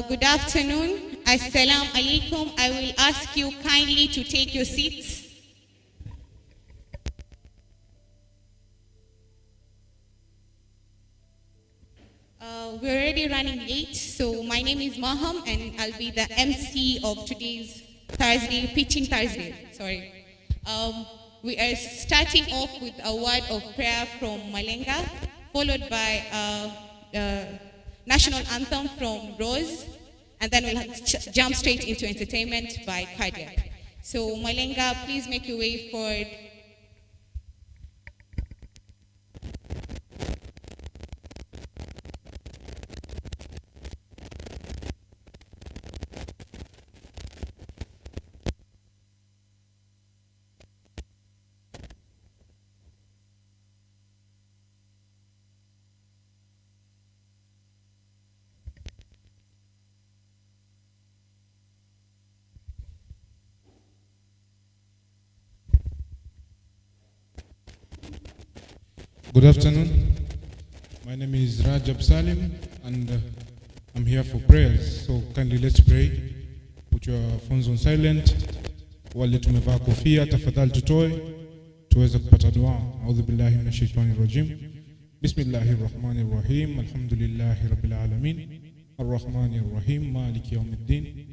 Good afternoon. Assalamu alaikum. I will ask you kindly to take your seats. We're already running late, so my name is Maham and I'll be the MC of today's Pitching Thursday. We are starting off with a word of prayer from Malenga, followed by a national anthem from Rose, and then we'll jump straight into entertainment by Cardiac. So Malenga, please make your way forward. Good afternoon. My name is Rajab Salim and I'm here for prayers. So kindly let's pray. Put your phones on silent. Wale tumevaa kofia tafadhali tutoe tuweze kupata dua. A'udhu billahi minash shaitanir rajim. Bismillahir rahmanir rahim. Alhamdulillahi rabbil alamin. Arrahmanir rahim. Maliki yawmiddin.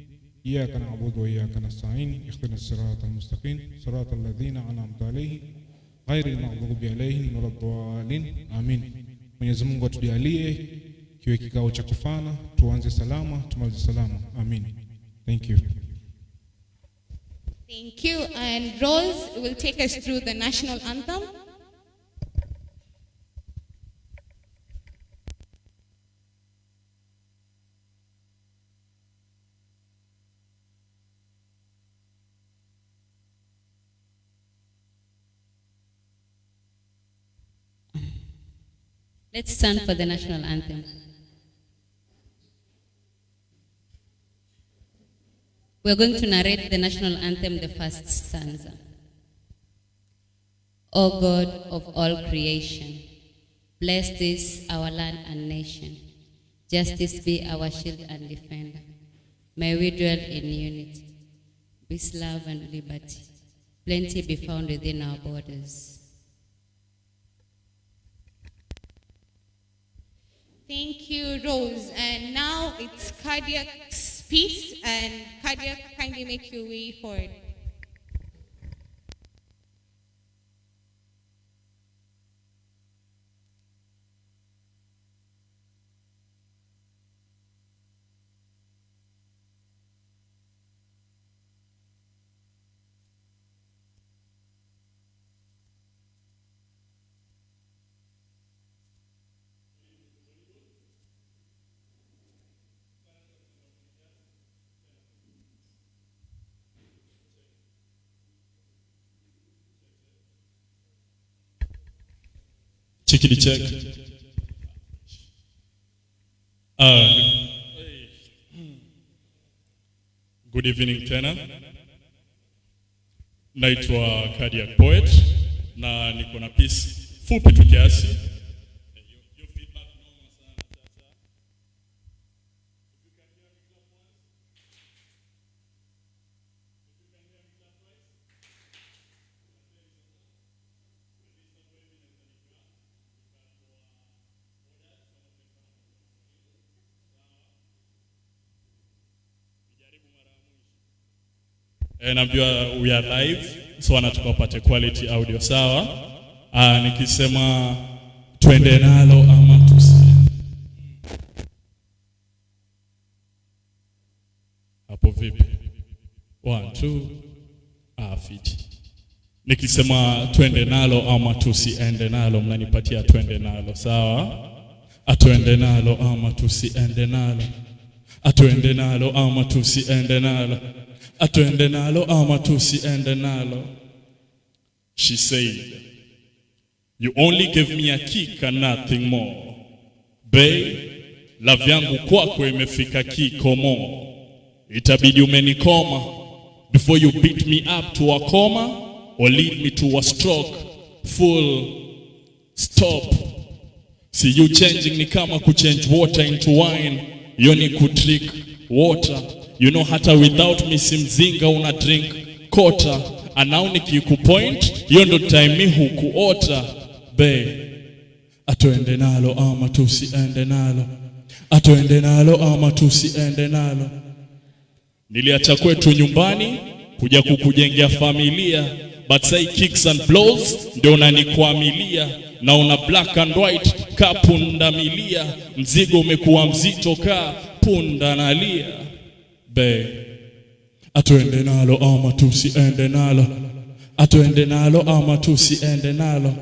Iyyaka na'budu wa iyyaka nasta'in. Ihdinas siratal mustaqim. Siratal ladzina an'amta alayhim غير المغضوب عليهم ولا الضالين آمين. Mwenyezi Mungu atujalie kiwe kikao cha kufana, tuanze salama, tumalize salama. Amin. Thank you. Thank you. And Rose will take us through the national anthem. Let's stand for the national anthem. We're going to narrate the national anthem, the first stanza. O God of all creation, bless this our land and nation. Justice be our shield and defender. May we dwell in unity, peace, love, and liberty. Plenty be found within our borders. Thank you, Rose. And now it's Cardiac's piece, and Cardiac, kindly make your way forward. Chickity check. Good evening tena. Naitwa Cardiac Poet na niko na piece fupi tu kiasi. And we are live, so wanataka upate quality audio sawa. Nikisema twende nalo ama tusi. Hapo vipi? 1 2 fiti. Nikisema twende nalo ama tusiende nalo, mnanipatia twende nalo sawa? Atwende nalo ama tusiende nalo. Atwende nalo ama tusiende nalo. Atwende nalo ama tusiende nalo. She said, you only give me a kick and nothing more. Babe, love yangu kwako imefika kikomo. Itabidi umenikoma before you beat me up to a coma or lead me to a stroke. Full stop. See you changing ni kama kuchange water into wine. Yoni kutrick. water. You know hata without me simzinga una drink quarter. And now nikikupoint, hiyo ndo time mi hukuota. Be, atuende nalo ama tusiende nalo. Atuende nalo ama tusiende nalo. Niliacha kwetu nyumbani kuja kukujengea familia, but say kicks and blows ndio unanikwamilia. Na una black and white ka punda milia, mzigo umekuwa mzito ka punda nalia. Be, atuende nalo ama tusiende nalo. Atuende nalo ama tusiende nalo.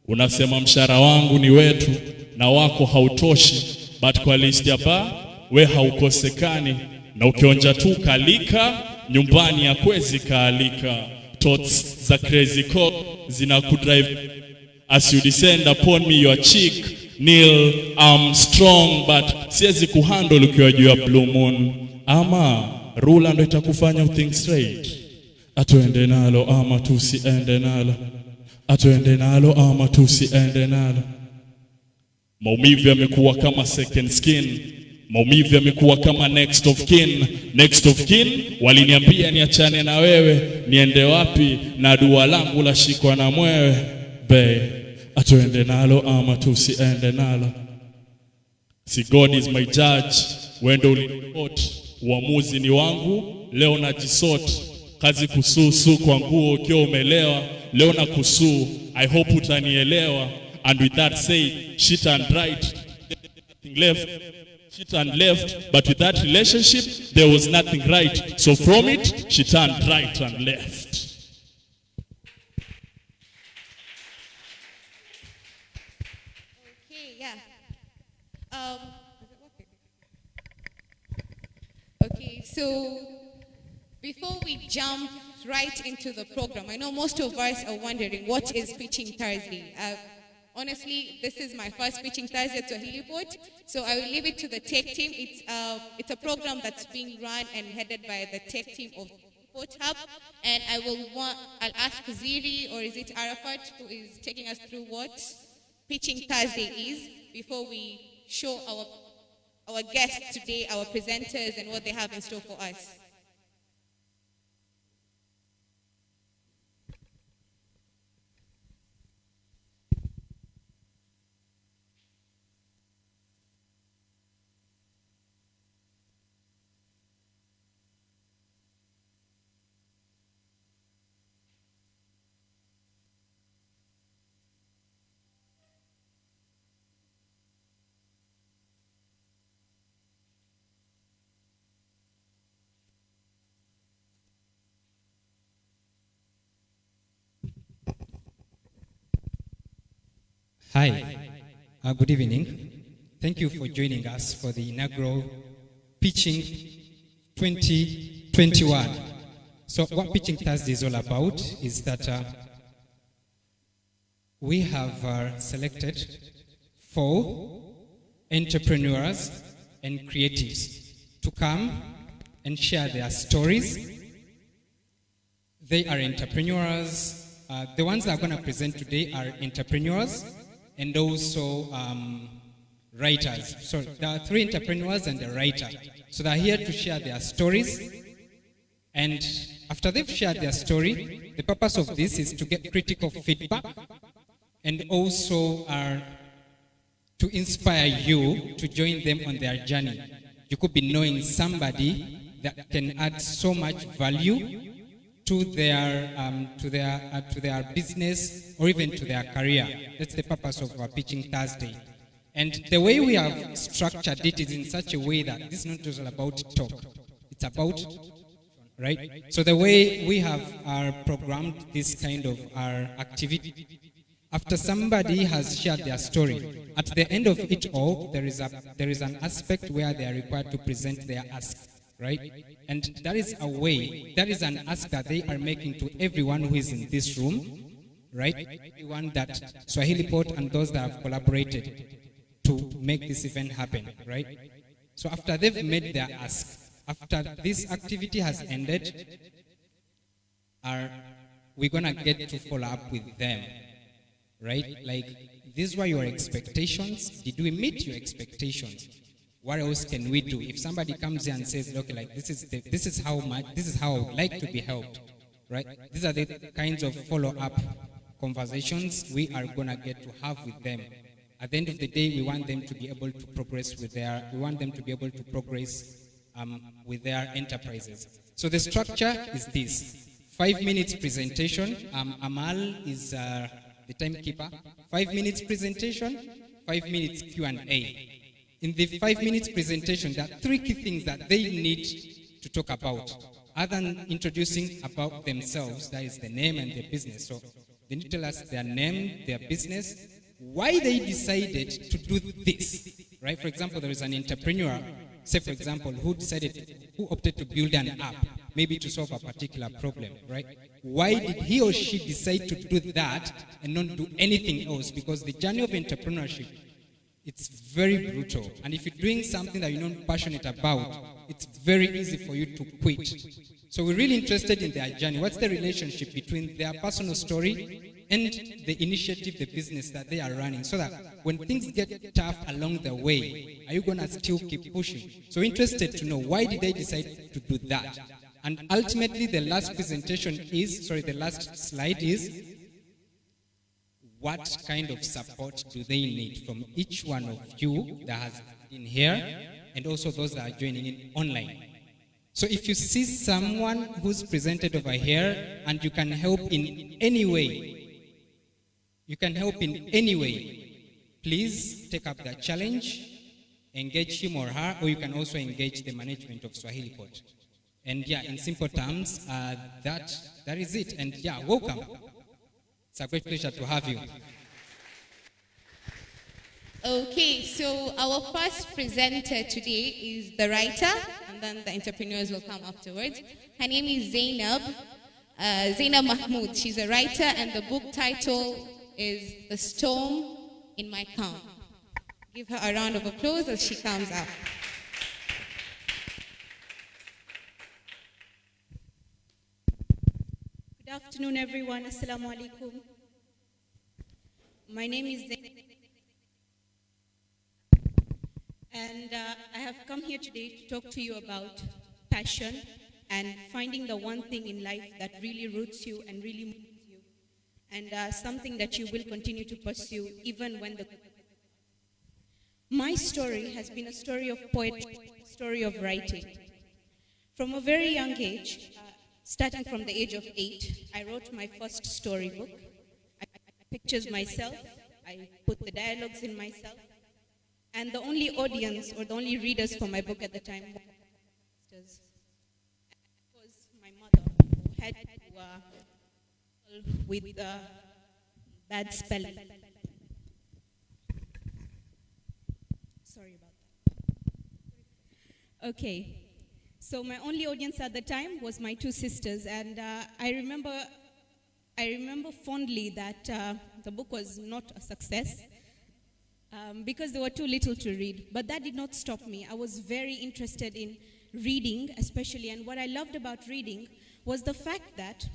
Unasema mshahara wangu ni wetu na wako hautoshi, but kwa list ya ba we haukosekani. Na ukionja tu kalika, nyumbani ya kwezi kaalika. Thoughts za crazy call zina kudrive. As you descend upon me your cheek, Neil, I'm strong, but siwezi kuhandle ukiwa juu ya blue moon. Ama rula ndo itakufanya think straight. Atuende nalo ama tusiende nalo. Atuende nalo ama tusiende nalo. Maumivu yamekuwa kama second skin. Maumivu yamekuwa kama next of kin. Next of kin waliniambia niachane na wewe, niende wapi na dua langu la shikwa na mwewe. Be, atuende nalo ama tusiende nalo. Si God is my judge, wendo ulikot, uamuzi ni wangu, leo najisort. Kazi kususu kwa nguo ukiwa umelewa, leo na kusu, I hope utanielewa. And with that say, shit and right, nothing left. She turned left, but with that relationship, there was nothing right. So from it, she turned right and left. Okay, yeah. Okay, so before we jump right into the program, I know most of us are wondering what is Pitching Thursday. Honestly, this is my first Pitching Thursday at Swahilipot, so I will leave it to the tech team. It's a program that's being run and headed by the tech team of Swahilipot Hub, and I'll ask Ziri, or is it Arafat, who is taking us through what Pitching Thursday is before we show our guests today, our presenters, and what they have in store for us. Hi, good evening. Thank you for joining us for the inaugural Pitching 2021. So what Pitching Thursday is all about is that we have selected 4 entrepreneurs and creatives to come and share their stories. They are entrepreneurs. The ones that are going to present today are entrepreneurs and also writers. So there are 3 entrepreneurs and a writer. So they're here to share their stories. And after they've shared their story, the purpose of this is to get critical feedback and also to inspire you to join them on their journey. You could be knowing somebody that can add so much value to their business or even to their career. That's the purpose of our Pitching Thursday. And the way we have structured it is in such a way that this is not just about talk. It's about, right? So the way we have programmed this kind of our activity, after somebody has shared their story, at the end of it all, there is an aspect where they are required to present their ask. Right? And that is a way, that is an ask that they are making to everyone who is in this room, right? Everyone that Swahilipot and those that have collaborated to make this event happen, right? So after they've made their ask, after this activity has ended, we're gonna get to follow up with them, right? Like, these were your expectations. Did we meet your expectations? What else can we do? If somebody comes here and says, okay, like this is how I would like to be helped, right? These are the kinds of follow-up conversations we are gonna get to have with them. At the end of the day, we want them to be able to progress with their enterprises. So the structure is this: 5 minutes presentation. Amal is the timekeeper. 5 minutes presentation, 5 minutes Q&A. In the 5 minutes presentation, there are 3 key things that they need to talk about. Other than introducing about themselves, that is the name and their business. So they need to tell us their name, their business, why they decided to do this, right? For example, there is an entrepreneur, say for example, who opted to build an app, maybe to solve a particular problem, right? Why did he or she decide to do that and not do anything else? Because the journey of entrepreneurship, it's very brutal. And if you're doing something that you're not passionate about, it's very easy for you to quit. So we're really interested in their journey. What's the relationship between their personal story and the initiative, the business that they are running, so that when things get tough along the way, are you going to still keep pushing? So interested to know, why did they decide to do that? And ultimately, the last slide is, what kind of support do they need from each one of you that has been here, and also those that are joining in online? So if you see someone who's presented over here and you can help in any way, please take up that challenge, engage him or her, or you can also engage the management of Swahilipot. And yeah, in simple terms, that is it. And yeah, welcome. It's a great pleasure to have you. Okay, so our first presenter today is the writer, and then the entrepreneurs will come afterwards. Her name is Zainab Mahmood. She's a writer, and the book title is The Storm in My Calm. Give her a round of applause as she comes up. Good afternoon, everyone. Assalamu alaikum. My name is Zainab, and I have come here today to talk to you about passion and finding the one thing in life that really roots you and really moves you, and something that you will continue to pursue even when My story has been a story of poetry, a story of writing. From a very young age, starting from the age of 8, I wrote my first storybook. I pictures myself, I put the dialogues in myself, and the only audience or the only readers for my book at the time were my sisters. It was my mother who had to with bad spelling. Sorry about that. Okay. So my only audience at the time was my 2 sisters, and I remember fondly that the book was not a success because they were too little to read. But that did not stop me. I was very interested in reading, especially, and what I loved about reading was the fact that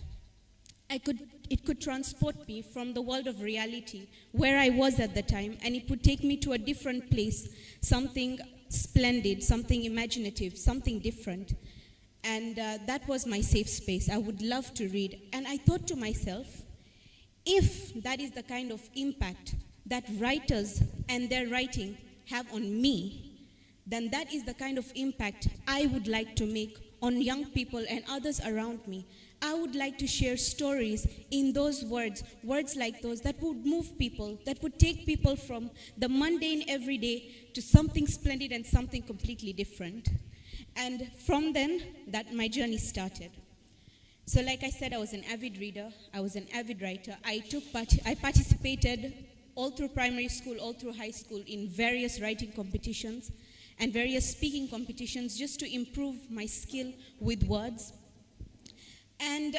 it could transport me from the world of reality, where I was at the time, and it would take me to a different place, something splendid, something imaginative, something different. And that was my safe space. I would love to read. And I thought to myself, if that is the kind of impact that writers and their writing have on me, then that is the kind of impact I would like to make on young people and others around me. I would like to share stories in those words like those that would move people, that would take people from the mundane everyday to something splendid and something completely different. And from then, that my journey started. So like I said, I was an avid reader, I was an avid writer. I participated all through primary school, all through high school in various writing competitions and various speaking competitions just to improve my skill with words. And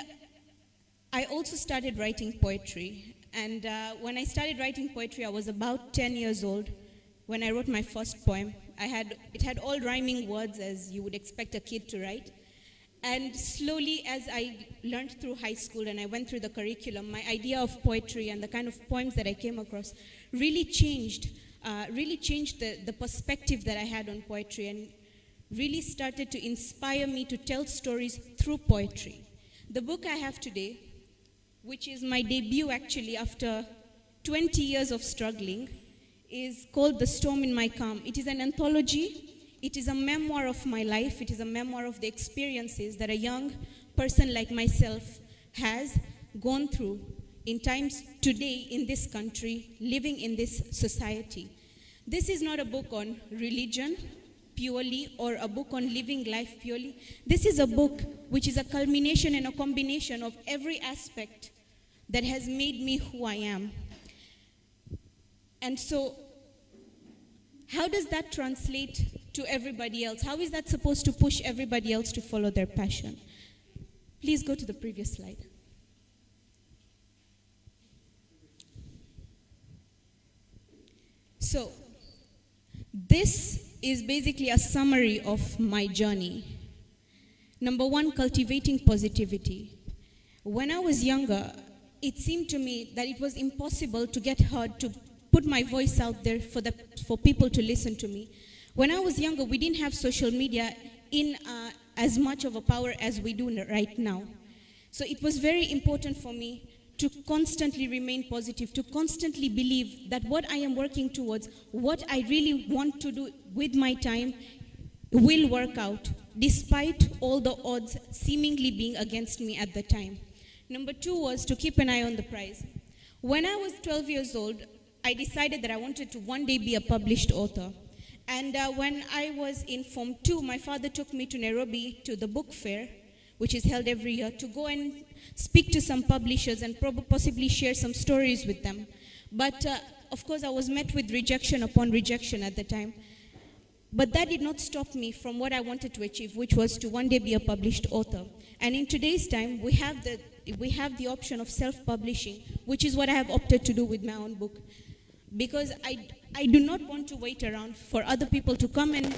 I also started writing poetry. And when I started writing poetry, I was about 10 years old when I wrote my first poem. It had all rhyming words, as you would expect a kid to write. And slowly, as I learned through high school and I went through the curriculum, my idea of poetry and the kind of poems that I came across really changed really changed the perspective that I had on poetry and really started to inspire me to tell stories through poetry. The book I have today, which is my debut actually after 20 years of struggling, is called The Storm in My Calm. It is an anthology. It is a memoir of my life. It is a memoir of the experiences that a young person like myself has gone through in times today in this country, living in this society. This is not a book on religion purely or a book on living life purely. This is a book which is a culmination and a combination of every aspect that has made me who I am. And so, how does that translate to everybody else? How is that supposed to push everybody else to follow their passion? Please go to the previous slide. So, this is basically a summary of my journey. Number one, cultivating positivity. When I was younger, it seemed to me that it was impossible to get heard, to put my voice out there for people to listen to me. When I was younger, we didn't have social media in as much of a power as we do right now. So it was very important for me to constantly remain positive, to constantly believe that what I am working towards, what I really want to do with my time, will work out, despite all the odds seemingly being against me at the time. Number two was to keep an eye on the prize. When I was 12 years old, I decided that I wanted to one day be a published author. And when I was in Form 2, my father took me to Nairobi to the book fair, which is held every year, to go and speak to some publishers and possibly share some stories with them. But of course, I was met with rejection upon rejection at the time. But that did not stop me from what I wanted to achieve, which was to one day be a published author. And in today's time, we have the option of self-publishing, which is what I have opted to do with my own book. Because I do not want to wait around for other people to come and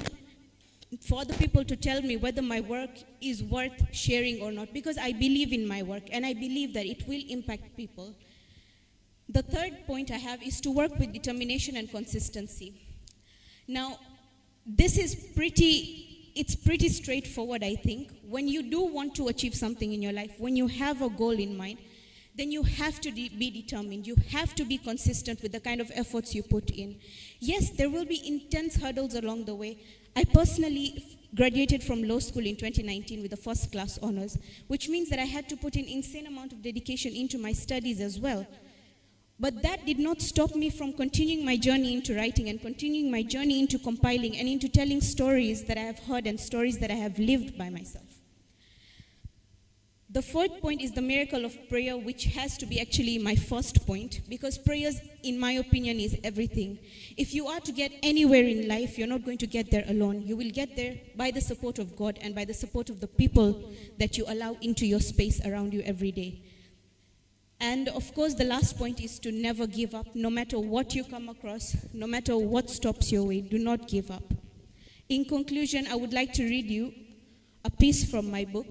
for other people to tell me whether my work is worth sharing or not, because I believe in my work and I believe that it will impact people. The third point I have is to work with determination and consistency. Now, this is pretty straightforward, I think. When you do want to achieve something in your life, when you have a goal in mind, then you have to be determined. You have to be consistent with the kind of efforts you put in. Yes, there will be intense hurdles along the way. I personally graduated from law school in 2019 with a first-class honors, which means that I had to put an insane amount of dedication into my studies as well. But that did not stop me from continuing my journey into writing and continuing my journey into compiling and into telling stories that I have heard and stories that I have lived by myself. The fourth point is the miracle of prayer, which has to be actually my first point, because prayers, in my opinion, is everything. If you are to get anywhere in life, you're not going to get there alone. You will get there by the support of God and by the support of the people that you allow into your space around you every day. And of course, the last point is to never give up. No matter what you come across, no matter what stops your way, do not give up. In conclusion, I would like to read you a piece from my book.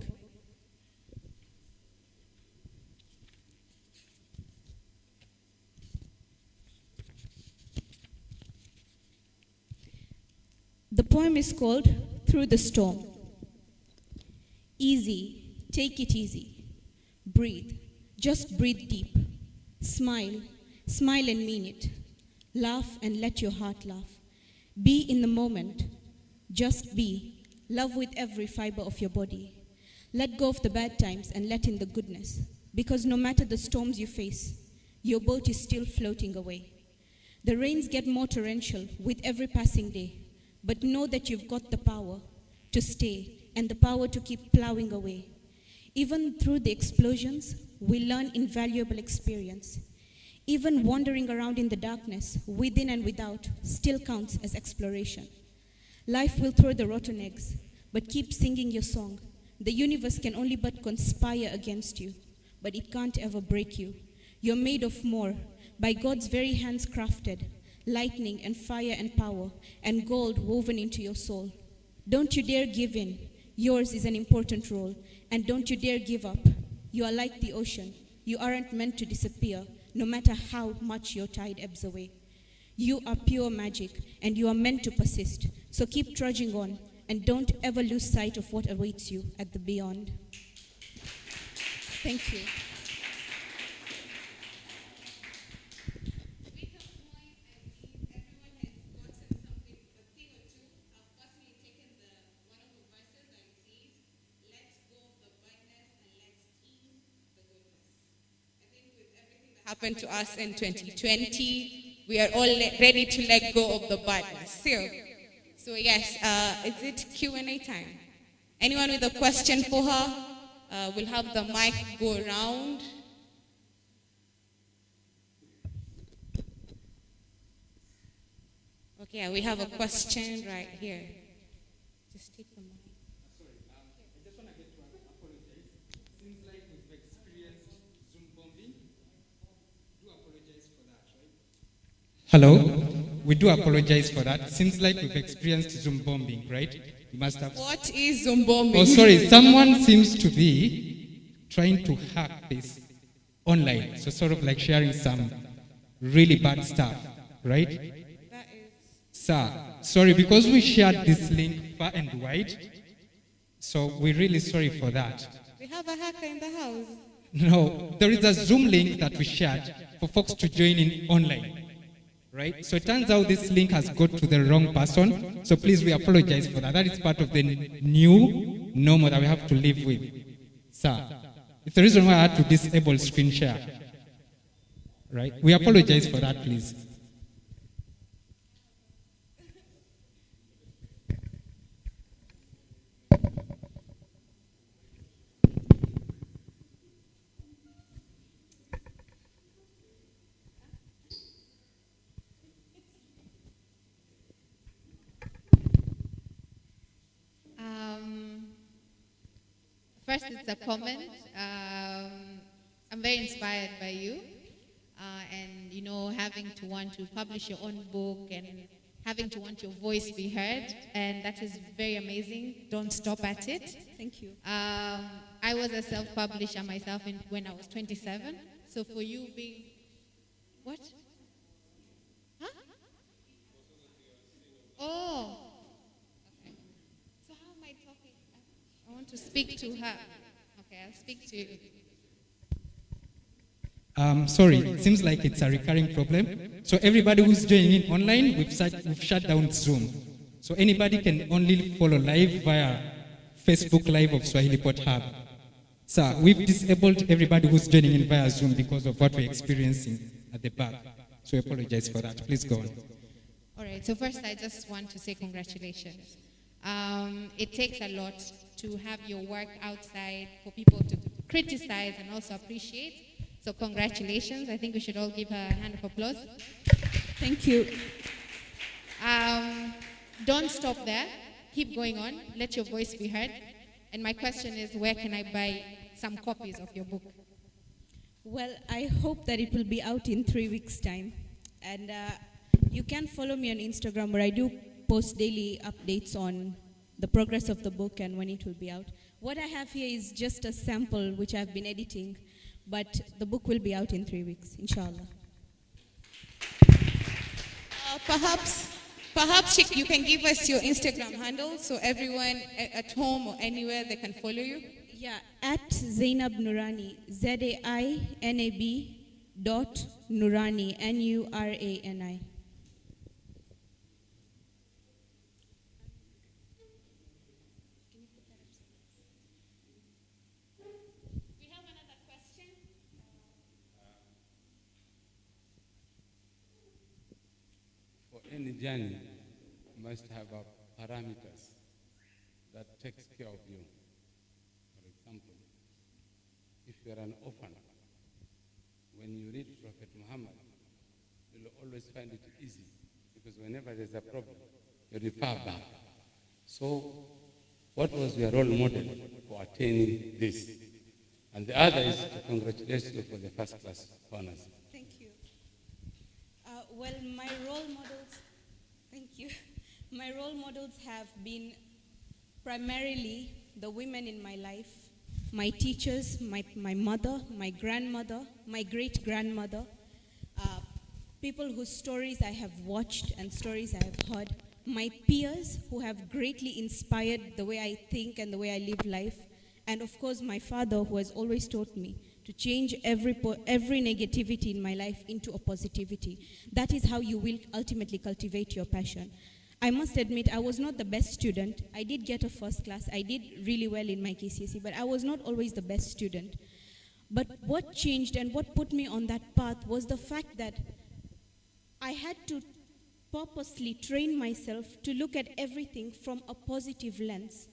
The poem is called Through the Storm. Easy, take it easy. Breathe, just breathe deep. Smile, smile and mean it. Laugh and let your heart laugh. Be in the moment, just be. Love with every fiber of your body. Let go of the bad times and let in the goodness, because no matter the storms you face, your boat is still floating away. The rains get more torrential with every passing day, but know that you've got the power to stay and the power to keep plowing away. Even through the explosions, we learn invaluable experience. Even wandering around in the darkness, within and without, still counts as exploration. Life will throw the rotten eggs, but keep singing your song. The universe can only but conspire against you, but it can't ever break you. You're made of more, by God's very hands crafted, lightning and fire and power, and gold woven into your soul. Don't you dare give in. Yours is an important role. And don't you dare give up. You are like the ocean. You aren't meant to disappear, no matter how much your tide ebbs away. You are pure magic, and you are meant to persist. So keep trudging on, and don't ever lose sight of what awaits you at the beyond. Thank you. Happened to us in 2020. We are all ready to let go of the badness. So yes, is it Q&A time? Anyone with a question for her? We'll have the mic go around. Okay, we have a question right here. Just take the mic. Hello, we do apologize for that. Seems like we've experienced Zoom bombing, right? You must have. What is Zoom bombing? Oh, sorry. Someone seems to be trying to hack this online. So sort of like sharing some really bad stuff, right? That is. Sir, sorry, because we shared this link far and wide. So we're really sorry for that. We have a hacker in the house. No, there is a Zoom link that we shared for folks to join in online. Right? So it turns out this link has got to the wrong person. So please, we apologize for that. That is part of the new normal that we have to live with. Sir, it's the reason why I had to disable screen share. Right? We apologize for that, please. First, it's a comment. I'm very inspired by you, and you know, having to want to publish your own book and having to want your voice be heard, and that is very amazing. Don't stop at it. Thank you. I was a self-publisher myself when I was 27. So for you being, what? Huh? Oh. So how am I talking? I want to speak to her. Okay, I'll speak to you. Sorry, it seems like it's a recurring problem. So everybody who's joining in online, we've shut down Zoom. So anybody can only follow live via Facebook Live of Swahilipot Hub. Sir, we've disabled everybody who's joining in via Zoom because of what we're experiencing at the back. So I apologize for that. Please go on. All right, so first I just want to say congratulations. It takes a lot to have your work outside for people to criticize and also appreciate. So congratulations. I think we should all give her a hand of applause. Thank you. Don't stop there. Keep going on. Let your voice be heard. And my question is, where can I buy some copies of your book? Well, I hope that it will be out in 3 weeks' time. And you can follow me on Instagram, where I do post daily updates on the progress of the book and when it will be out. What I have here is just a sample which I've been editing, but the book will be out in 3 weeks, inshallah. Perhaps you can give us your Instagram handle so everyone at home or anywhere they can follow you. Yeah, at Zainab Nurani, ZAINAB dot Nurani, NURANI. We have another question. For any journey, you must have parameters that takes care of you. For example, if you are an orphan, when you read Prophet Muhammad, you'll always find it easy, because whenever there's a problem, you refer back. So, what was your role model for attaining this? And the other is to congratulate you for the first class honors. Thank you. Well, my role models, thank you. My role models have been primarily the women in my life, my teachers, my mother, my grandmother, my great-grandmother, people whose stories I have watched and stories I have heard, my peers who have greatly inspired the way I think and the way I live life, and of course my father who has always taught me to change every negativity in my life into a positivity. That is how you will ultimately cultivate your passion. I must admit, I was not the best student. I did get a first class. I did really well in my KCSE, but I was not always the best student. But what changed and what put me on that path was the fact that I had to purposely train myself to look at everything from a positive lens.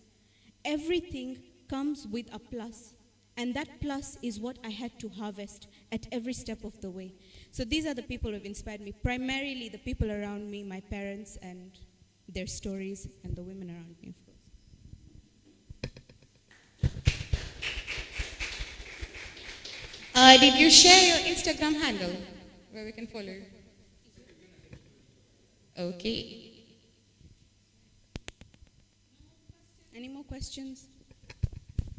Everything comes with a plus, and that plus is what I had to harvest at every step of the way. So these are the people who have inspired me, primarily the people around me, my parents and their stories, and the women around me, of course. Did you share your Instagram handle where we can follow you? Okay. Any more questions?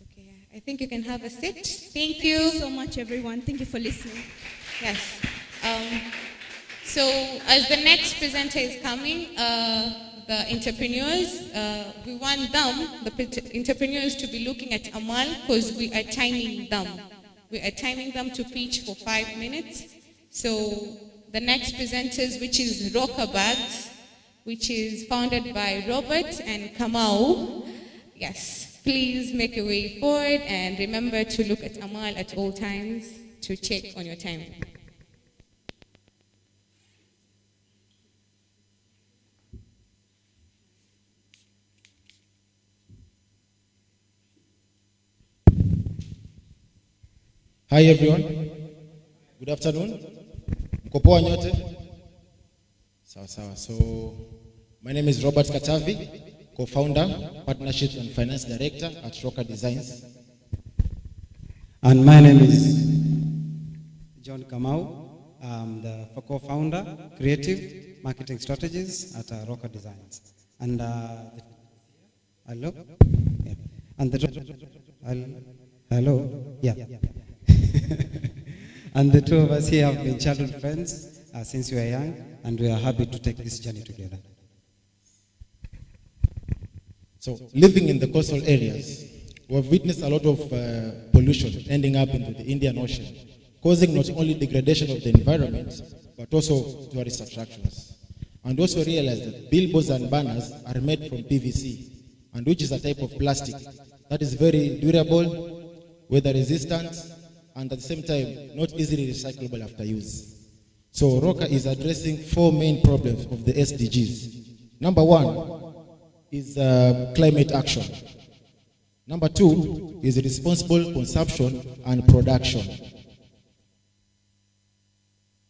Okay, I think you can have a sit. Thank Thank you. you so much, everyone. Thank you for listening. Yes. So as the next presenter is coming, the entrepreneurs, we want them, the entrepreneurs, to be looking at Amal because we are timing them. We are timing them to pitch for 5 minutes. So the next presenters, which is Roka Bags, which is founded by Robert and Kamau. Yes, please make your way forward and remember to look at Amal at all times to check on your timing. Hi everyone. Good afternoon. Mko poa nyote? Sawa sawa. So my name is Robert Katavi, co-founder, partnerships and finance director at Roka Designs. And my name is John Kamau. I'm the co-founder, creative marketing strategies at Roka Designs. And hello, yeah. And hello, yeah. And the two of us here have been childhood friends since we were young, and we are happy to take this journey together. So living in the coastal areas, we have witnessed a lot of pollution ending up into the Indian Ocean, causing not only degradation of the environment, but also tourist attractions. And also realize that billboards and banners are made from PVC, and which is a type of plastic that is very durable, weather resistant, and at the same time, not easily recyclable after use. So Roka is addressing 4 main problems of the SDGs. Number 1 is climate action. Number 2 is responsible consumption and production.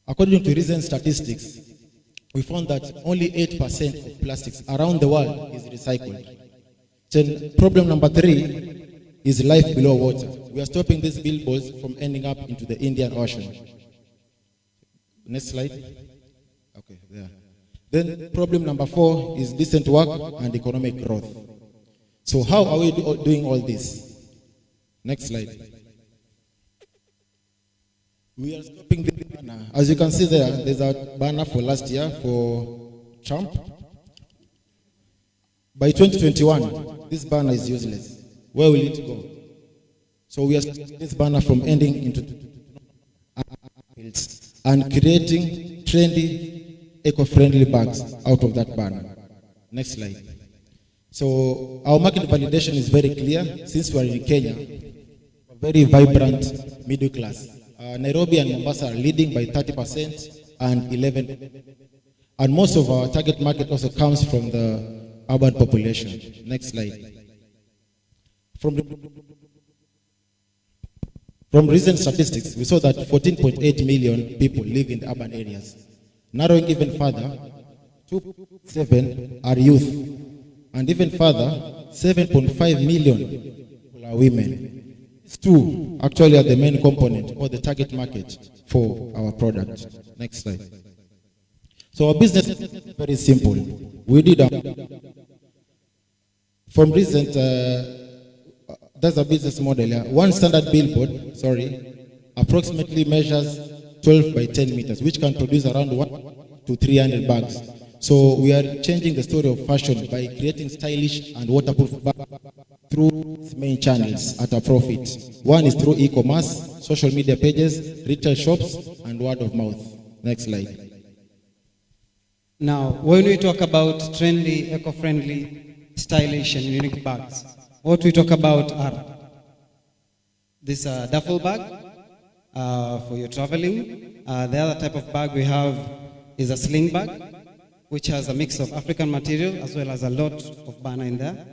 According to recent statistics, we found that only 8% of plastics around the world is recycled. Then problem number 3 is life below water. We are stopping these billboards from ending up into the Indian Ocean. Next slide. Okay, there. Then problem number 4 is decent work and economic growth. So how are we doing all this? Next slide. We are stopping the banner. As you can see there's a banner for last year for Trump. By 2021, this banner is useless. Where will it go? So we are stopping this banner from ending into and creating trendy, eco-friendly bags out of that banner. Next slide. So our market validation is very clear. Since we are in Kenya, a very vibrant middle class. Nairobi and Mombasa are leading by 30% and 11%. And most of our target market also comes from the urban population. Next slide. From recent statistics, we saw that 14.8 million people live in the urban areas. Narrowing even further, 2.7 are youth. And even further, 7.5 million people are women. These two actually are the main component or the target market for our product. Next slide. So our business is very simple. We did from recent, that's a business model. Yeah. One standard billboard, approximately measures 12 by 10 meters, which can produce around 1 to 300 bags. So we are changing the story of fashion by creating stylish and waterproof bags through its main channels at a profit. One is through e-commerce, social media pages, retail shops, and word of mouth. Next slide. Now, when we talk about trendy, eco-friendly, stylish, and unique bags, what we talk about are this duffel bag for your traveling. The other type of bag we have is a sling bag, which has a mix of African material as well as a lot of banana in there.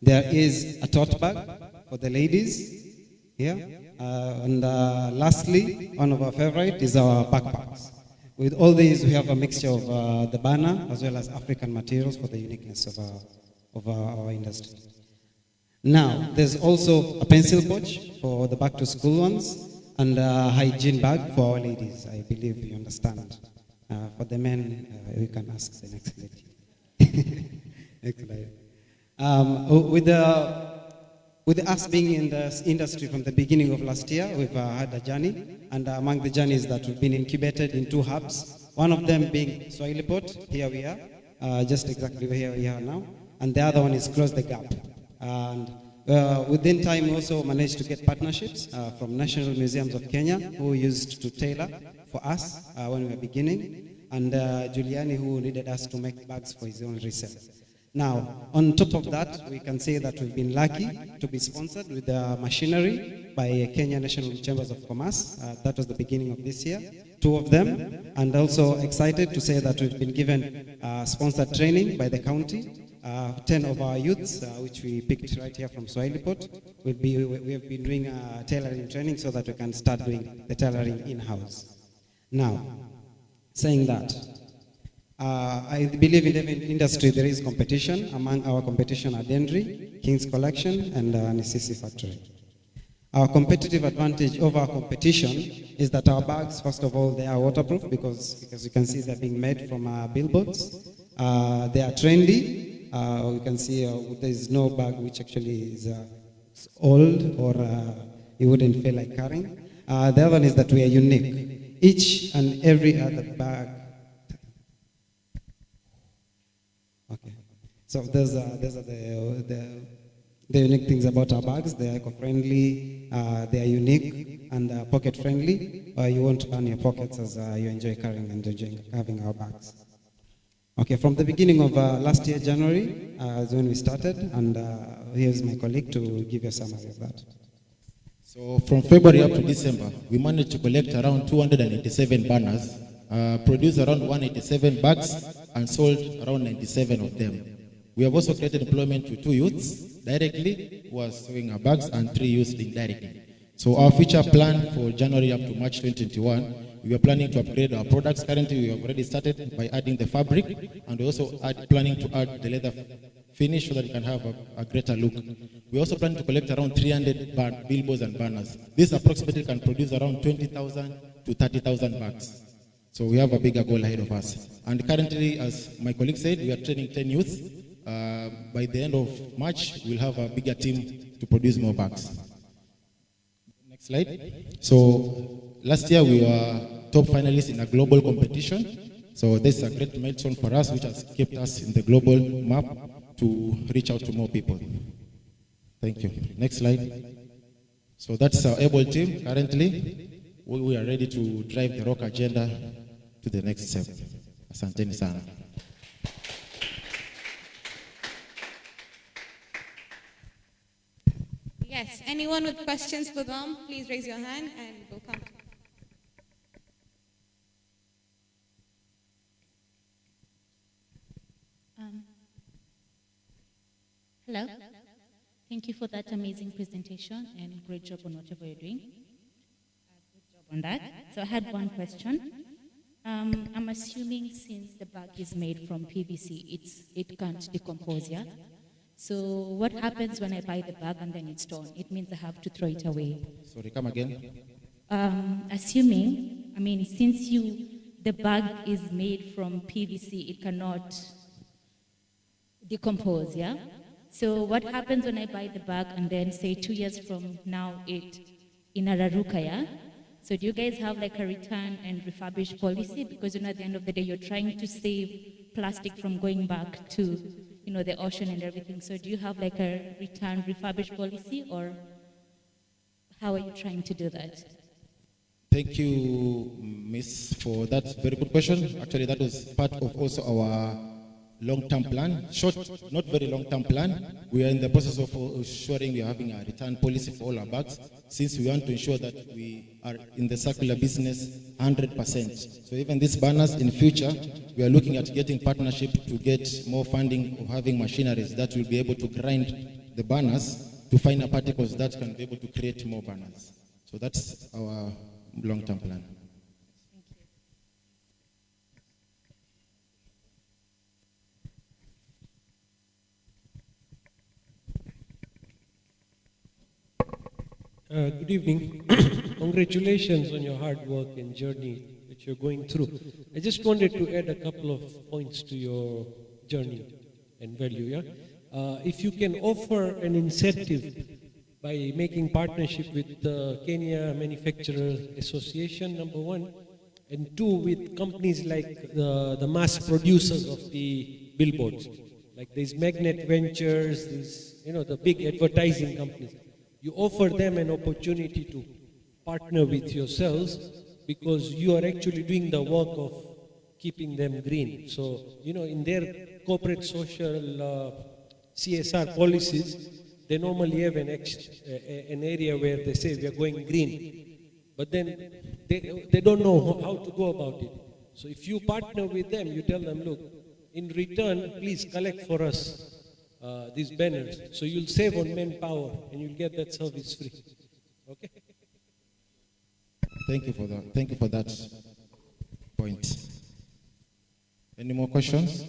There is a tote bag for the ladies here. And lastly, one of our favorite is our backpacks. With all these, we have a mixture of the banana as well as African materials for the uniqueness of our industry. Now, there's also a pencil pouch for the back-to-school ones and a hygiene bag for our ladies. I believe you understand. For the men, you can ask the next lady. Next slide. With us being in the industry from the beginning of last year, we've had a journey, and among the journeys that we've been incubated in 2 hubs, one of them being Swahilipot, here we are, just exactly where we are now, and the other one is Close the Gap. And within time, we also managed to get partnerships from National Museums of Kenya, who used to tailor for us when we were beginning, and Giuliani, who needed us to make bags for his own resale. Now, on top of that, we can say that we've been lucky to be sponsored with machinery by Kenya National Chambers of Commerce. That was the beginning of this year, 2 of them. And also excited to say that we've been given sponsored training by the county. 10 of our youths, which we picked right here from Swahilipot, we have been doing tailoring training so that we can start doing the tailoring in-house. Now, saying that, I believe in the industry there is competition. Among our competition are Dendry, King's Collection, and Nisisi Factory. Our competitive advantage over our competition is that our bags, first of all, they are waterproof because you can see they're being made from billboards. They are trendy. You can see there is no bag which actually is old or you wouldn't feel like carrying. The other one is that we are unique. Each and every other bag. Okay. So those are the unique things about our bags. They are eco-friendly, they are unique, and pocket-friendly. You won't burn your pockets as you enjoy carrying and enjoying having our bags. Okay, from the beginning of last year, January, is when we started, and here's my colleague to give you a summary of that. So from February up to December, we managed to collect around 287 banners, produced around 187 bags, and sold around 97 of them. We have also created employment to 2 youths directly who are sewing our bags and 3 youths indirectly. So our future plan for January up to March 2021, we are planning to upgrade our products. Currently, we have already started by adding the fabric, and we also planning to add the leather finish so that you can have a greater look. We also plan to collect around 300 billboards and banners. This approximately can produce around 20,000 to 30,000 bags. So we have a bigger goal ahead of us. And currently, as my colleague said, we are training 10 youths. By the end of March, we'll have a bigger team to produce more bags. Next slide. So last year, we were top finalists in a global competition. So this is a great milestone for us, which has kept us in the global map to reach out to more people. Thank you. Next slide. So that's our able team. Currently, we are ready to drive the Roka agenda to the next step. Asanteni sana. Yes, anyone with questions for them, please raise your hand and we'll come. Hello. Thank you for that amazing presentation and great job on whatever you're doing. Good job on that. So I had one question. I'm assuming since the bag is made from PVC, it can't decompose, yeah? So what happens when I buy the bag and then it's torn? It means I have to throw it away. Sorry, come again. Assuming, since the bag is made from PVC, it cannot decompose, yeah? So what happens when I buy the bag and then say 2 years from now it in Araruka, yeah? So do you guys have like a return and refurbish policy? Because at the end of the day, you're trying to save plastic from going back to, the ocean and everything. So do you have like a return refurbish policy, or how are you trying to do that? Thank you, Miss, for that very good question. Actually, that was part of also our long-term plan. Short, not very long-term plan. We are in the process of ensuring we are having a return policy for all our bags, since we want to ensure that we are in the circular business 100%. So even these banners in future, we are looking at getting partnership to get more funding of having machineries that will be able to grind the banners to finer particles that can be able to create more banners. So that's our long-term plan. Good evening. Congratulations on your hard work and journey that you're going through. I just wanted to add a couple of points to your journey and value. Yeah? If you can offer an incentive by making partnership with the Kenya Manufacturers Association, number one, and two, with companies like the mass producers of the billboards, like these Magnet Ventures, these, the big advertising companies. You offer them an opportunity to partner with yourselves because you are actually doing the work of keeping them green. So, in their corporate social CSR policies, they normally have an area where they say we are going green, but then they don't know how to go about it. So if you partner with them, you tell them, look, in return, please collect for us these banners. So you'll save on manpower and you'll get that service free. Okay? Thank you for that. Thank you for that point. Any more questions?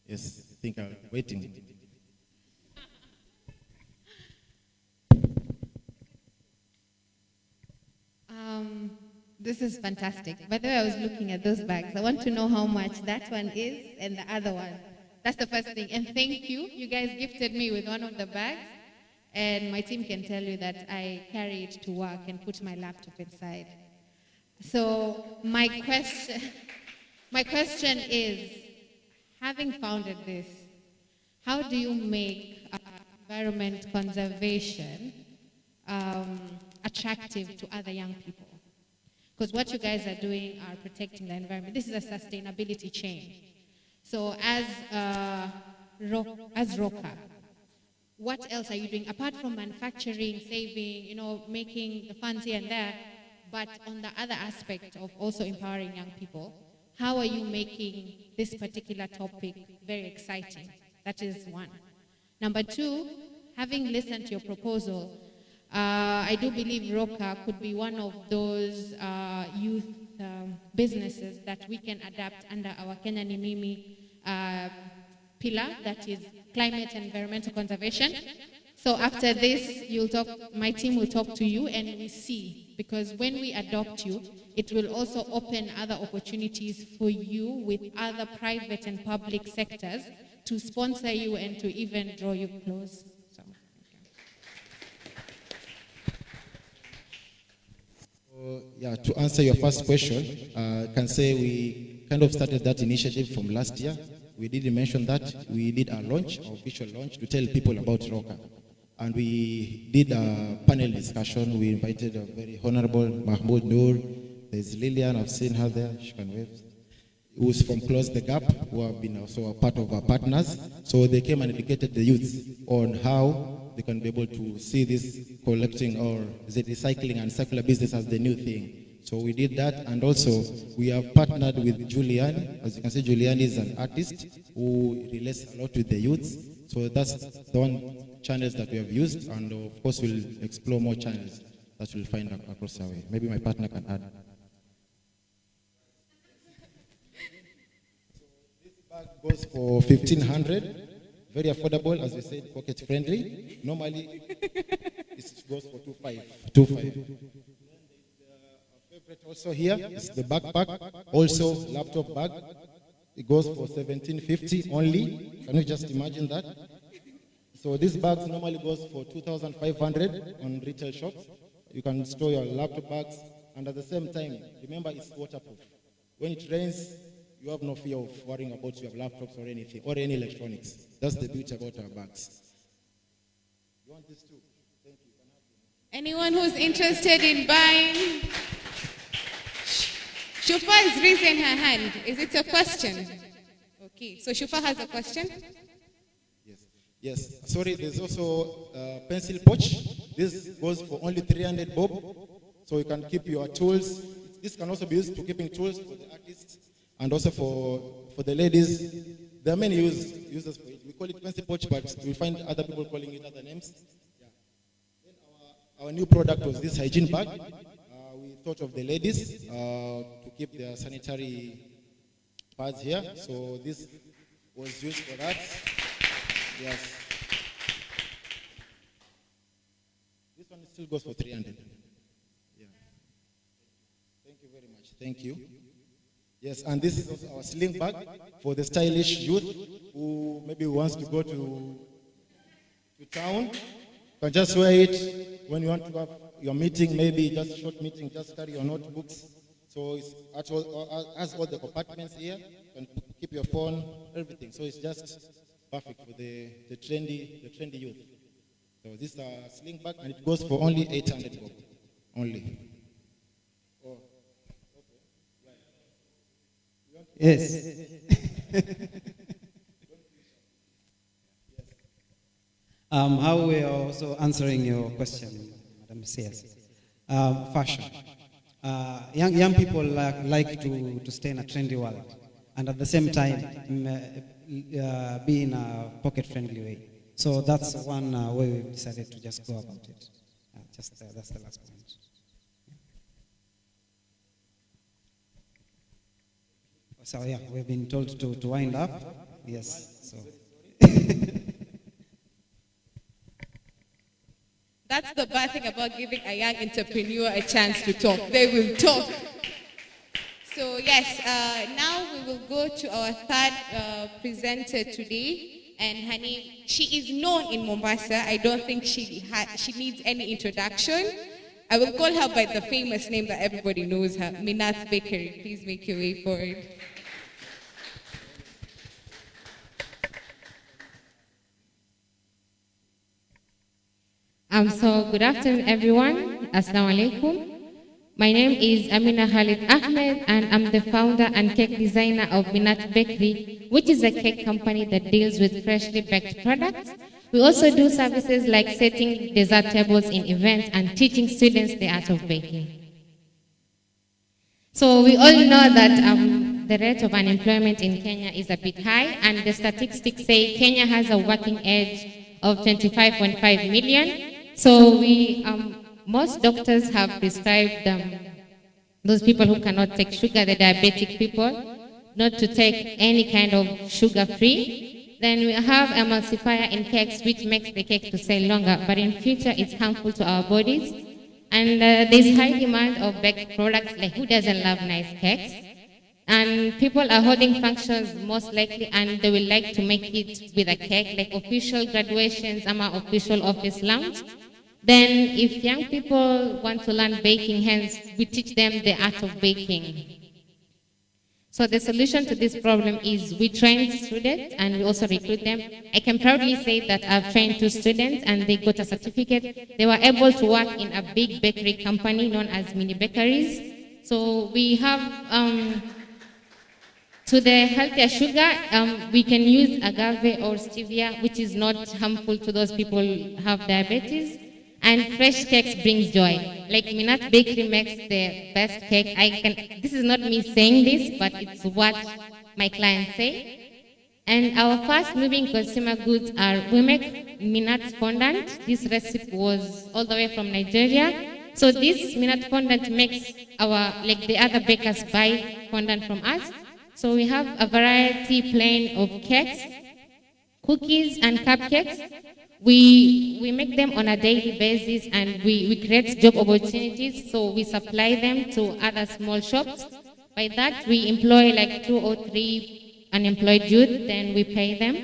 Yes, I think I'm waiting. This is fantastic. By the way, I was looking at those bags. I want to know how much that one is and the other one. That's the first thing. And thank you. You guys gifted me with one of the bags. And my team can tell you that I carry it to work and put my laptop inside. So my question is, having founded this, how do you make environment conservation attractive to other young people? Because what you guys are doing are protecting the environment. This is a sustainability chain. So as Roka, what else are you doing apart from manufacturing, saving, making the funds here and there, but on the other aspect of also empowering young people, how are you making this particular topic very exciting? That is one. Number two, having listened to your proposal, I do believe Roka could be one of those youth businesses that we can adapt under our Kenya ni Mimi pillar, that is climate and environmental conservation. So after this, my team will talk to you and we see, because when we adopt you, it will also open other opportunities for you with other private and public sectors to sponsor you and to even draw you close. Yeah, to answer your first question, I can say we kind of started that initiative from last year. We didn't mention that. We did our launch, our official launch, to tell people about Roka. And we did a panel discussion. We invited a very honorable Mahmoud Noor. There's Lillian, I've seen her there, she can wave. Who's from Close the Gap, who have been also a part of our partners. So they came and educated the youth on how they can be able to see this collecting or is it recycling and circular business as the new thing. So we did that, and also we have partnered with Julian. As you can see, Julian is an artist who relates a lot with the youths. So that's the one channels that we have used, and of course we'll explore more channels that we'll find across our way. Maybe my partner can add. This bag goes for 1,500. Very affordable, as we said, pocket friendly. Normally, it goes for 2.5. Favorite also here is the backpack, also laptop bag. It goes for 1,750 only. Can you just imagine that? So these bags normally goes for 2,500 on retail shops. You can store your laptop bags, and at the same time, remember it's waterproof. When it rains, you have no fear of worrying about your laptops or anything, or any electronics. That's the beauty about our bags. You want this too? Thank you. Anyone who's interested in buying? Shufa is raising her hand. Is it a question? Okay, so Shufa has a question? Yes, sorry, there's also a pencil pouch. This goes for only 300 bob. So you can keep your tools. This can also be used to keeping tools for the artists and also for the ladies. There are many uses for it. We call it pencil pouch, but we find other people calling it other names. Yeah. Then our new product was this hygiene bag. We thought of the ladies to keep their sanitary pads here. So this was used for that. Yes. This one still goes for 300. Yeah. Thank you very much. Thank you. Yes, and this is also our sling bag for the stylish youth who maybe wants to go to town. You can just wear it when you want to have your meeting, maybe just a short meeting, just carry your notebooks. So it's has all the compartments here. You can keep your phone, everything. So it's just perfect for the trendy youth. So this is a sling bag, and it goes for only 800 bob. Only. Oh. Okay. Yes. How we are also answering your question, Madam CS. Fashion. Young people like to stay in a trendy world, and at the same time be in a pocket-friendly way. So that's one way we've decided to just go about it. That's the last point. So yeah, we've been told to wind up. Yes. So. That's the bad thing about giving a young entrepreneur a chance to talk. They will talk. So yes, now we will go to our third presenter today. And her name, she is known in Mombasa. I don't think she needs any introduction. I will call her by the famous name that everybody knows her, Minath Bakery. Please make your way forward. So good afternoon, everyone. Assalamu alaikum. My name is Amina Khalid Ahmed, and I'm the founder and cake designer of Minath Bakery, which is a cake company that deals with freshly baked products. We also do services like setting dessert tables in events and teaching students the art of baking. So we all know that the rate of unemployment in Kenya is a bit high, and the statistics say Kenya has a working age of 25.5 million. So most doctors have prescribed those people who cannot take sugar, the diabetic people, not to take any kind of sugar-free. Then we have emulsifier in cakes, which makes the cake to stay longer, but in future it's harmful to our bodies. And there's high demand of baked products, like who doesn't love nice cakes? And people are holding functions most likely, and they will like to make it with a cake, like official graduations, official office lounge. Then if young people want to learn baking, hence we teach them the art of baking. So the solution to this problem is we train students and we also recruit them. I can proudly say that I've trained 2 students and they got a certificate. They were able to work in a big bakery company known as mini bakeries. So we have, to the healthier sugar, we can use agave or stevia, which is not harmful to those people who have diabetes. And fresh cakes brings joy. Like Minath Bakery makes the best cake. This is not me saying this, but it's what my clients say. And our fast moving consumer goods are, we make Minath fondant. This recipe was all the way from Nigeria. So this Minath fondant makes like the other bakers buy fondant from us. So we have a variety plain of cakes, cookies and cupcakes. We make them on a daily basis, and we create job opportunities, so we supply them to other small shops. By that, we employ like 2 or 3 unemployed youth, then we pay them.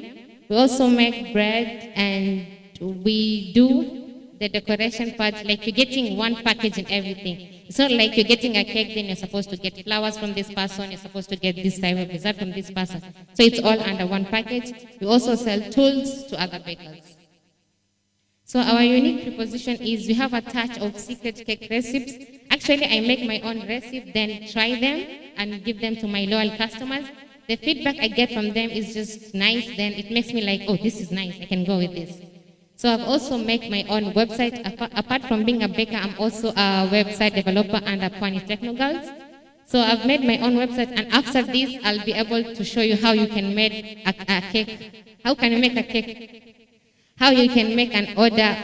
We also make bread, and we do the decoration part, like you're getting one package and everything. It's not like you're getting a cake, then you're supposed to get flowers from this person, you're supposed to get this type of dessert from this person. So it's all under one package. We also sell tools to other bakers. So our unique proposition is we have a touch of secret cake recipes. Actually, I make my own recipe, then try them and give them to my loyal customers. The feedback I get from them is just nice, then it makes me like, oh, this is nice, I can go with this. So I've also made my own website. Apart from being a baker, I'm also a website developer under Pwani Techno Girls. So I've made my own website, and after this, I'll be able to show you how you can make a cake. How can you make a cake? How you can make an order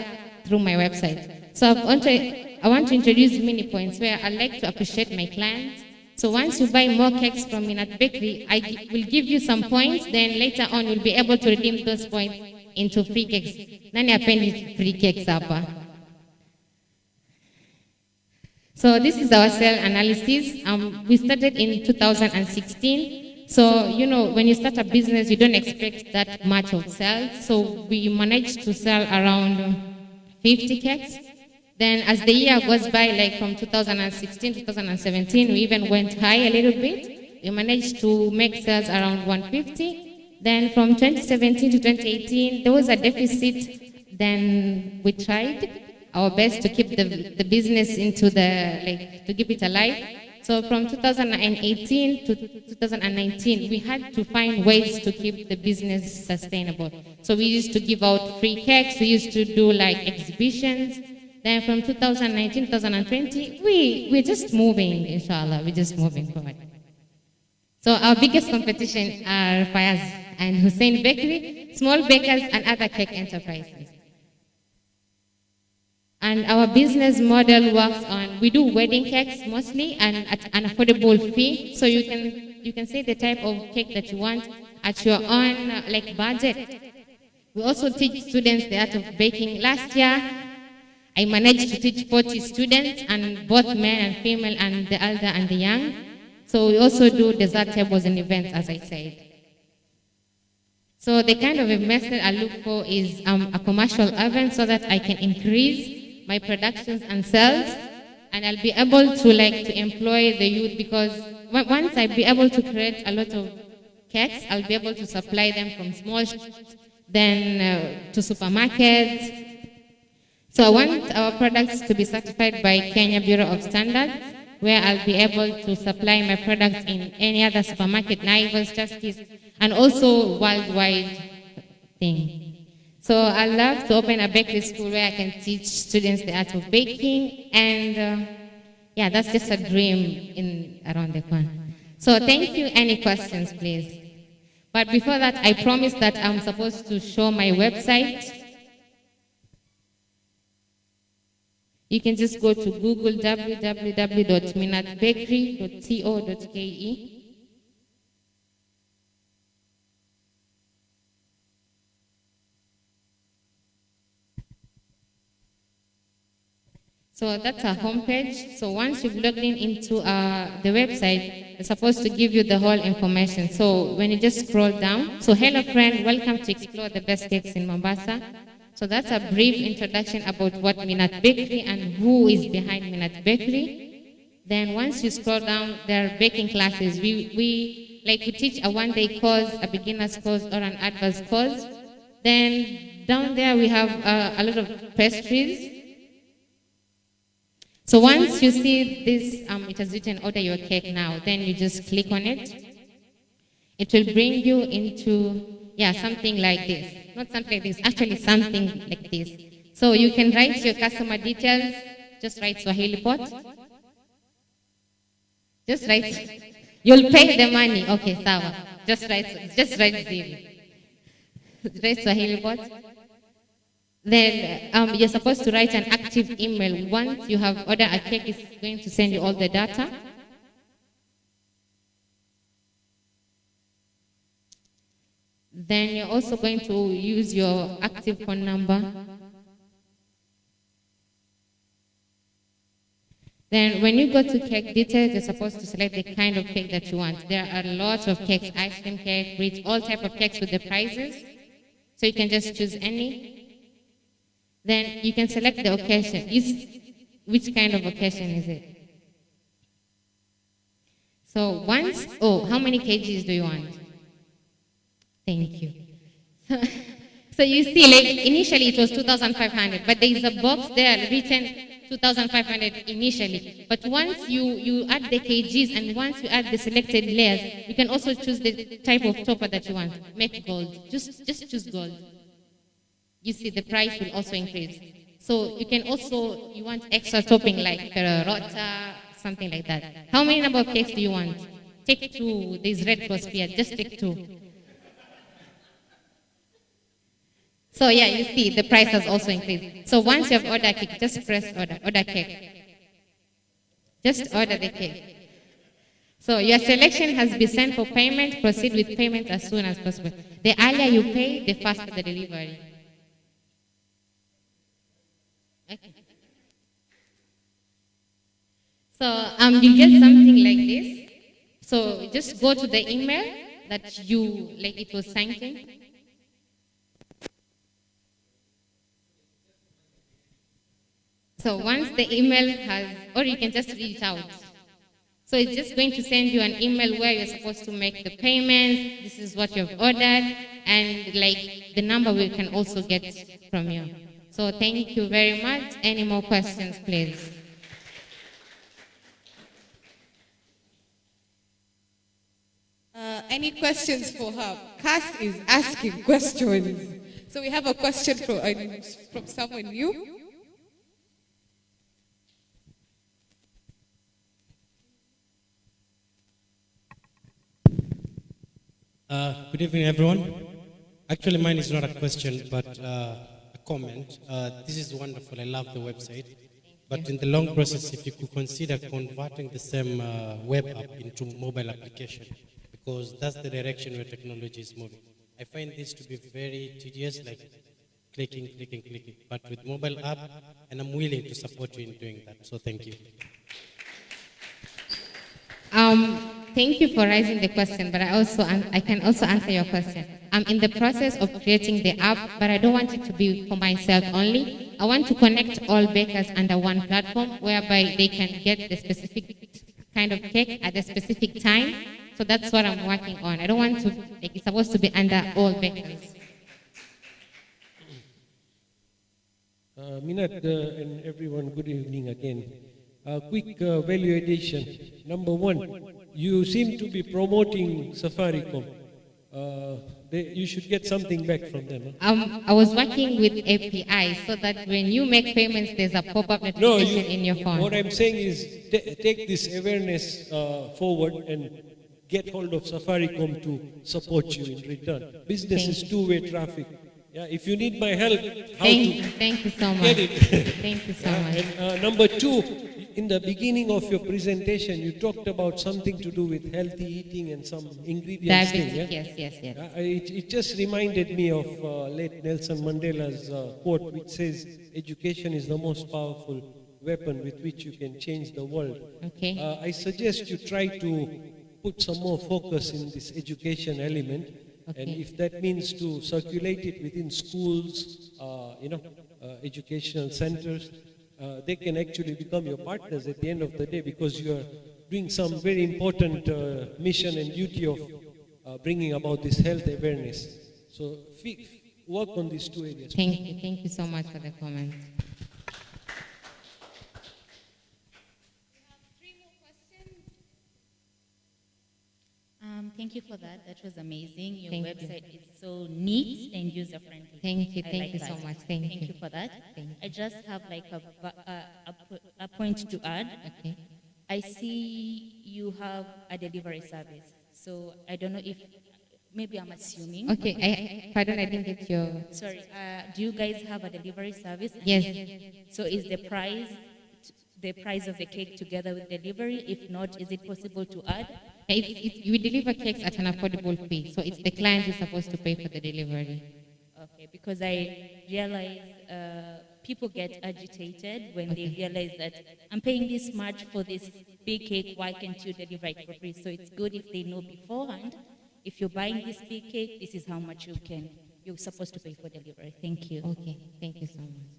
through my website. So I want to introduce mini points where I like to appreciate my clients. So once you buy more cakes from Minat Bakery, I will give you some points, then later on you'll be able to redeem those points into free cakes. Nani hapendi free cakes hapa? So this is our sale analysis. We started in 2016. So, you know, when you start a business, you don't expect that much of sales. So we managed to sell around 50 cakes. Then as the year goes by, like from 2016 to 2017, we even went high a little bit. We managed to make sales around 150. Then from 2017 to 2018, there was a deficit. Then we tried our best to keep the business into to keep it alive. So from 2018 to 2019, we had to find ways to keep the business sustainable. So we used to give out free cakes, we used to do like exhibitions. Then from 2019 to 2020, we're just moving, inshallah, we're just moving forward. So our biggest competition are Fayaz and Hussein Bakery, small bakers and other cake enterprises. And our business model works on, we do wedding cakes mostly and at an affordable fee. So you can say the type of cake that you want at your own budget. We also teach students the art of baking. Last year, I managed to teach 40 students, and both men and female, and the elder and the young. So we also do dessert tables and events, as I said. So the kind of investment I look for is a commercial oven so that I can increase my productions and sales, and I'll be able to employ the youth, because once I'll be able to create a lot of cakes, I'll be able to supply them from small shops, then to supermarkets. So I want our products to be certified by Kenya Bureau of Standards, where I'll be able to supply my products in any other supermarket, Naivas, Justice, and also worldwide thing. So I love to open a bakery school where I can teach students the art of baking, and yeah, that's just a dream around the corner. So thank you. Any questions, please? But before that, I promised that I'm supposed to show my website. You can just go to Google www.minatbakery.co.ke. So that's our homepage. So once you've logged into the website, it's supposed to give you the whole information. So when you just scroll down, so hello friend, welcome to explore the best cakes in Mombasa. So that's a brief introduction about what Minat Bakery and who is behind Minat Bakery. Then once you scroll down, there are baking classes. We teach a one-day course, a beginner's course, or an advanced course. Then down there we have a lot of pastries. So once you see this, it has written order your cake now, then you just click on it. It will bring you into, something like this. Not something like this, actually something like this. So you can write your customer details, just write Swahilipot. Just write, you'll pay the money, okay, sawa. Just write zero. Write Swahilipot. Then you're supposed to write an active email. Once you have ordered a cake, it's going to send you all the data. Then you're also going to use your active phone number. Then when you go to cake details, you're supposed to select the kind of cake that you want. There are lots of cakes, ice cream cake, rich, all type of cakes with the prices. So you can just choose any. Then you can select the occasion. Which kind of occasion is it? So once, how many kgs do you want? Thank you. So you see, like initially it was 2,500, but there is a box there written 2,500 initially. But once you add the kgs and once you add the selected layers, you can also choose the type of topper that you want. Make gold. Just choose gold. You see, the price will also increase. So you can also, you want extra topping like rota, something like that. How many number of cakes do you want? Take 2. There's Red Cross here. Just take 2. So yeah, you see, the price has also increased. So once you have ordered cake, just press order cake. Just order the cake. So your selection has been sent for payment. Proceed with payment as soon as possible. The earlier you pay, the faster the delivery. Okay. So you get something like this. So just go to the email that it was signed in. So once the email has, or you can just read it out. So it's just going to send you an email where you're supposed to make the payments, this is what you've ordered, and like the number we can also get from you. So thank you very much. Any more questions, please? Any questions for her? Cass is asking questions. So we have a question from someone new. Good evening, everyone. Actually, mine is not a question, but a comment. This is wonderful. I love the website. But in the long process, if you could consider converting the same web app into mobile application, because that's the direction where technology is moving. I find this to be very tedious, like clicking. But with mobile app, and I'm willing to support you in doing that. So thank you. Thank you for raising the question, but I can also answer your question. I'm in the process of creating the app, but I don't want it to be for myself only. I want to connect all bakers under one platform whereby they can get the specific kind of cake at a specific time. So that's what I'm working on. I don't want to, it's supposed to be under all bakers. Minat and everyone, good evening again. Quick value addition. Number one, you seem to be promoting Safaricom. You should get something back from them. Huh? I was working with API so that when you make payments, there's a pop-up notification in your phone. What I'm saying is take this awareness forward and get hold of Safaricom to support you in return. Business is two-way traffic. Yeah, if you need my help, thank you so much. Get it. Thank you so much. And number two, in the beginning of your presentation, you talked about something to do with healthy eating and some ingredients. Diabetes, yes. It just reminded me of late Nelson Mandela's quote, which says, "Education is the most powerful weapon with which you can change the world." Okay. I suggest you try to put some more focus in this education element. Okay. And if that means to circulate it within schools, educational centers, they can actually become your partners at the end of the day, because you are doing some very important mission and duty of bringing about this health awareness. So work on these two areas. Thank you so much for the comment. Thank you for that. That was amazing. Your website is so neat and user-friendly. Thank you so much. Thank you for that. I just have like a point to add. Okay. I see you have a delivery service. So I don't know if, maybe I'm assuming. Okay, pardon, I didn't get your... Sorry, do you guys have a delivery service? Yes. So is the price of the cake together with delivery? If not, is it possible to add? We deliver cakes at an affordable fee, so it's the client who's supposed to pay for the delivery. Okay, because I realize people get agitated when they realize that I'm paying this much for this big cake, why can't you deliver it for free? So it's good if they know beforehand, if you're buying this big cake, this is how much you're supposed to pay for delivery. Thank you. Okay, thank you so much.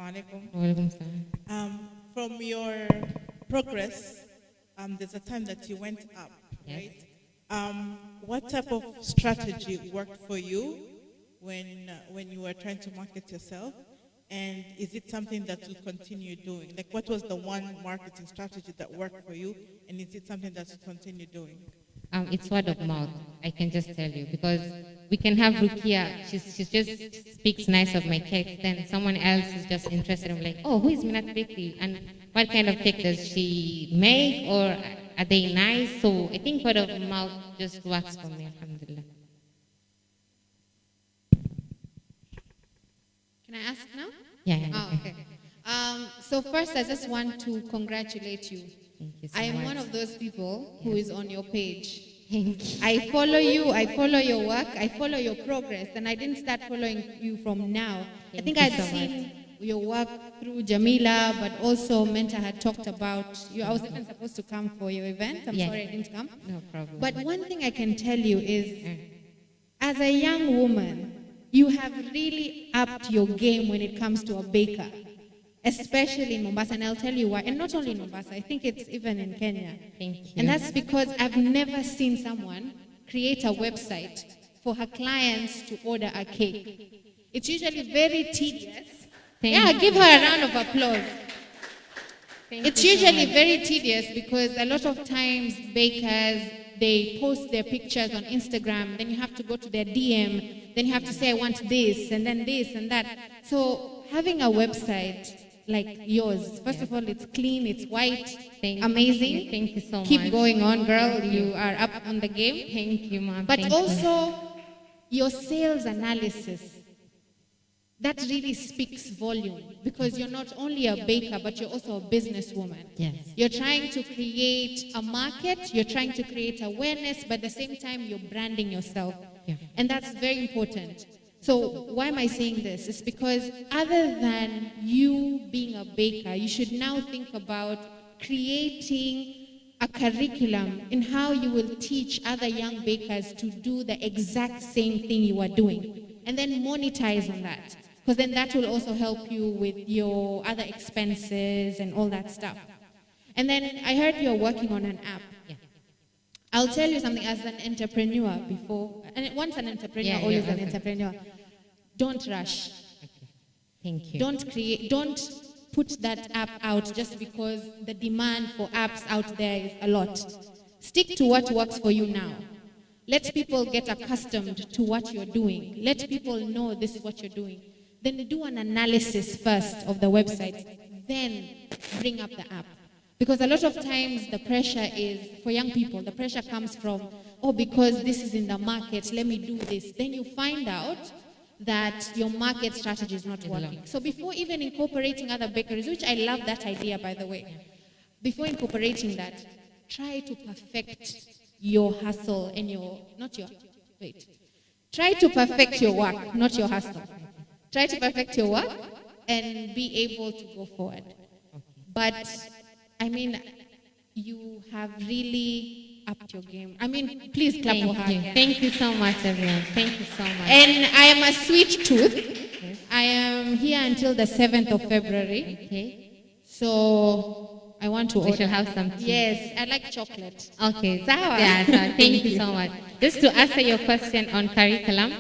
Assalamu alaikum. From your progress, there's a time that you went up, Yes. right? What type of strategy worked for you when you were trying to market yourself? And is it something that you'll continue doing? Like, what was the one marketing strategy that worked for you? And is it something that you'll continue doing? It's word of mouth, I can just tell you, because we can have Rukia, she just speaks nice of my cakes, then someone else is just interested in like, oh, who is Minat Bakery? And what kind of cake does she make? Or are they nice? So I think word of mouth just works for me, alhamdulillah. Can I ask now? Yeah. Oh, okay. So first, I just want to congratulate you. Thank you so I am much. one of those people who is on your page. Thank you. I follow you, I follow your work, I follow your progress, and I didn't start following you from now. I think you I'd so seen your work through Jamila, but also Mentor had talked about you. I was even supposed to come for your event. I'm Yeah. sorry I didn't come. No problem. But one thing I can tell you is, as a young woman, you have really upped your game when it comes to a baker, especially in Mombasa, and I'll tell you why. And not only in Mombasa, I think it's even in Kenya. Thank you. And that's because I've never seen someone create a website for her clients to order a cake. It's usually very tedious. Give her a round of applause. It's you so usually much. very tedious because a lot of times bakers, they post their pictures on Instagram, then you have to go to their DM, then you have to say, I want this, and then this and that. So having a website like yours, first of all, it's clean, it's white, amazing. Thank you so much. Keep going on, girl. You are up on the game. Thank you, ma'am. But Thank you. also, your sales analysis, that really speaks volume because you're not only a baker, but you're also a businesswoman. Yes. You're trying to create a market, you're trying to create awareness, but at the same time, you're branding yourself. Yeah. And that's very important. So why am I saying this? It's because other than you being a baker, you should now think about creating a curriculum in how you will teach other young bakers to do the exact same thing you are doing. And then monetize on that. Because then that will also help you with your other expenses and all that stuff. And then I heard you're working on an app. Yeah. I'll tell you something as an entrepreneur before, and once an entrepreneur, always an entrepreneur. Don't rush. Thank you. Don't put that app out just because the demand for apps out there is a lot. Stick to what works for you now. Let people get accustomed to what you're doing. Let people know this is what you're doing. Then do an analysis first of the website, then bring up the app. Because a lot of times the pressure is, for young people, the pressure comes from, oh, because this is in the market, let me do this. Then you find out that your market strategy is not working. So before even incorporating other bakeries, which I love that idea, by the way, before incorporating that, try to perfect your hustle and try to perfect your work, not your hustle. Try to perfect your work and be able to go forward. But, I mean, you have really upped your game. I mean, please clap for her. Thank you so much, everyone. Thank you so much. And I am a sweet tooth. Yes. I am here until the 7th of February. Okay. So I want to order. We should have some tea. Yes, I like chocolate. Okay. Sawa. Yeah, so thank you so much. Just to answer your question on curriculum.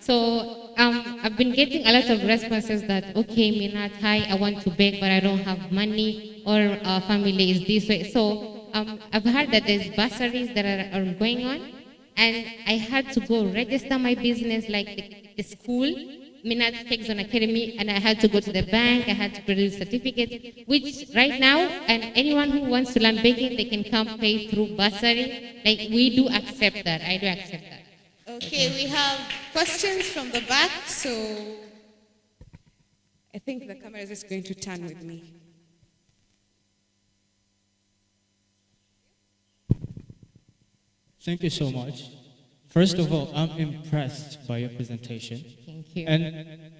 So I've been getting a lot of responses that, okay, Minat, hi, I want to bake, but I don't have money, or our family is this way. So I've heard that there's bursaries that are going on, and I had to go register my business, like the school, Minat Cakes on Academy, and I had to go to the bank, I had to produce certificates, which right now, and anyone who wants to learn baking, they can come pay through bursary. Like, we do accept that. I do accept that. Okay, we have questions from the back, so I think the camera is just going to turn with me. Thank you so much. First of all, I'm impressed by your presentation. Thank you. And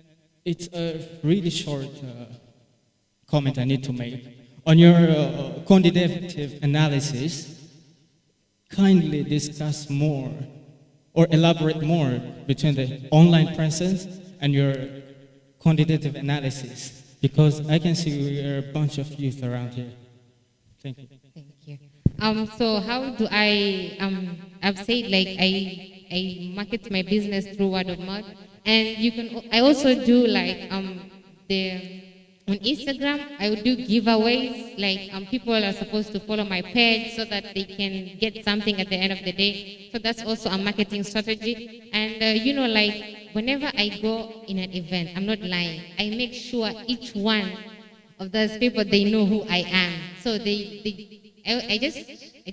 it's a really short comment I need to make. On your quantitative analysis, kindly discuss more or elaborate more between the online presence and your quantitative analysis. Because I can see we are a bunch of youth around here. Thank you. Thank you. So how do I've said like I market my business through word of mouth, and I also do like on Instagram, I would do giveaways, like people are supposed to follow my page so that they can get something at the end of the day. So that's also a marketing strategy. And like whenever I go in an event, I'm not lying, I make sure each one of those people, they know who I am. So I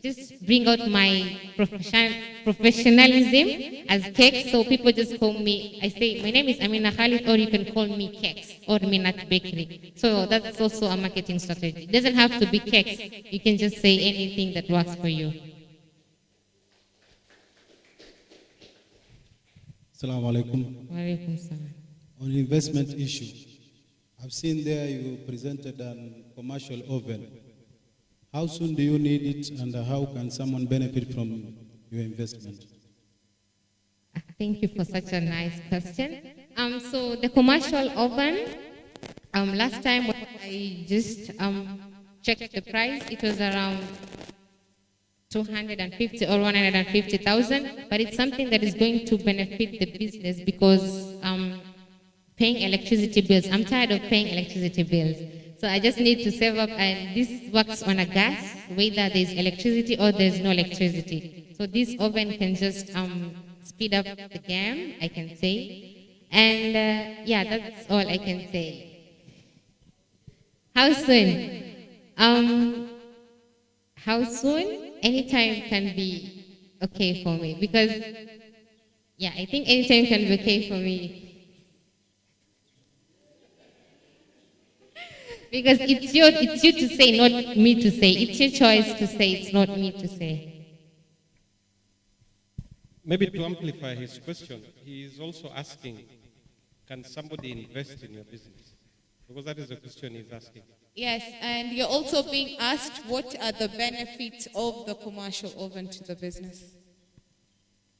just bring out my professionalism as Kex, so people just call me, I say, my name is Amina Khalid, or you can call me Kex, or Minat Bakery. So that's also a marketing strategy. It doesn't have to be Kex. You can just say anything that works for you. Assalamu alaikum. Wa alaikum salam. On investment issue, I've seen there you presented a commercial oven. How soon do you need it, and how can someone benefit from your investment? Thank you for such a nice question. So the commercial oven, last time when I just checked the price, it was around 250 or 150,000, but it's something that is going to benefit the business because paying electricity bills, I'm tired of paying electricity bills. So I just need to save up, and this works on a gas, whether there's electricity or there's no electricity. So this oven can just speed up the game, I can say. And yeah, that's all I can say. How soon? How soon? Anytime can be okay for me, because yeah, I think anytime can be okay for me. Because it's you to say, not me to say. It's your choice to say, it's not me to say. Maybe to amplify his question, he is also asking, can somebody invest in your business? Because that is the question he's asking. Yes, and you're also being asked what are the benefits of the commercial oven to the business.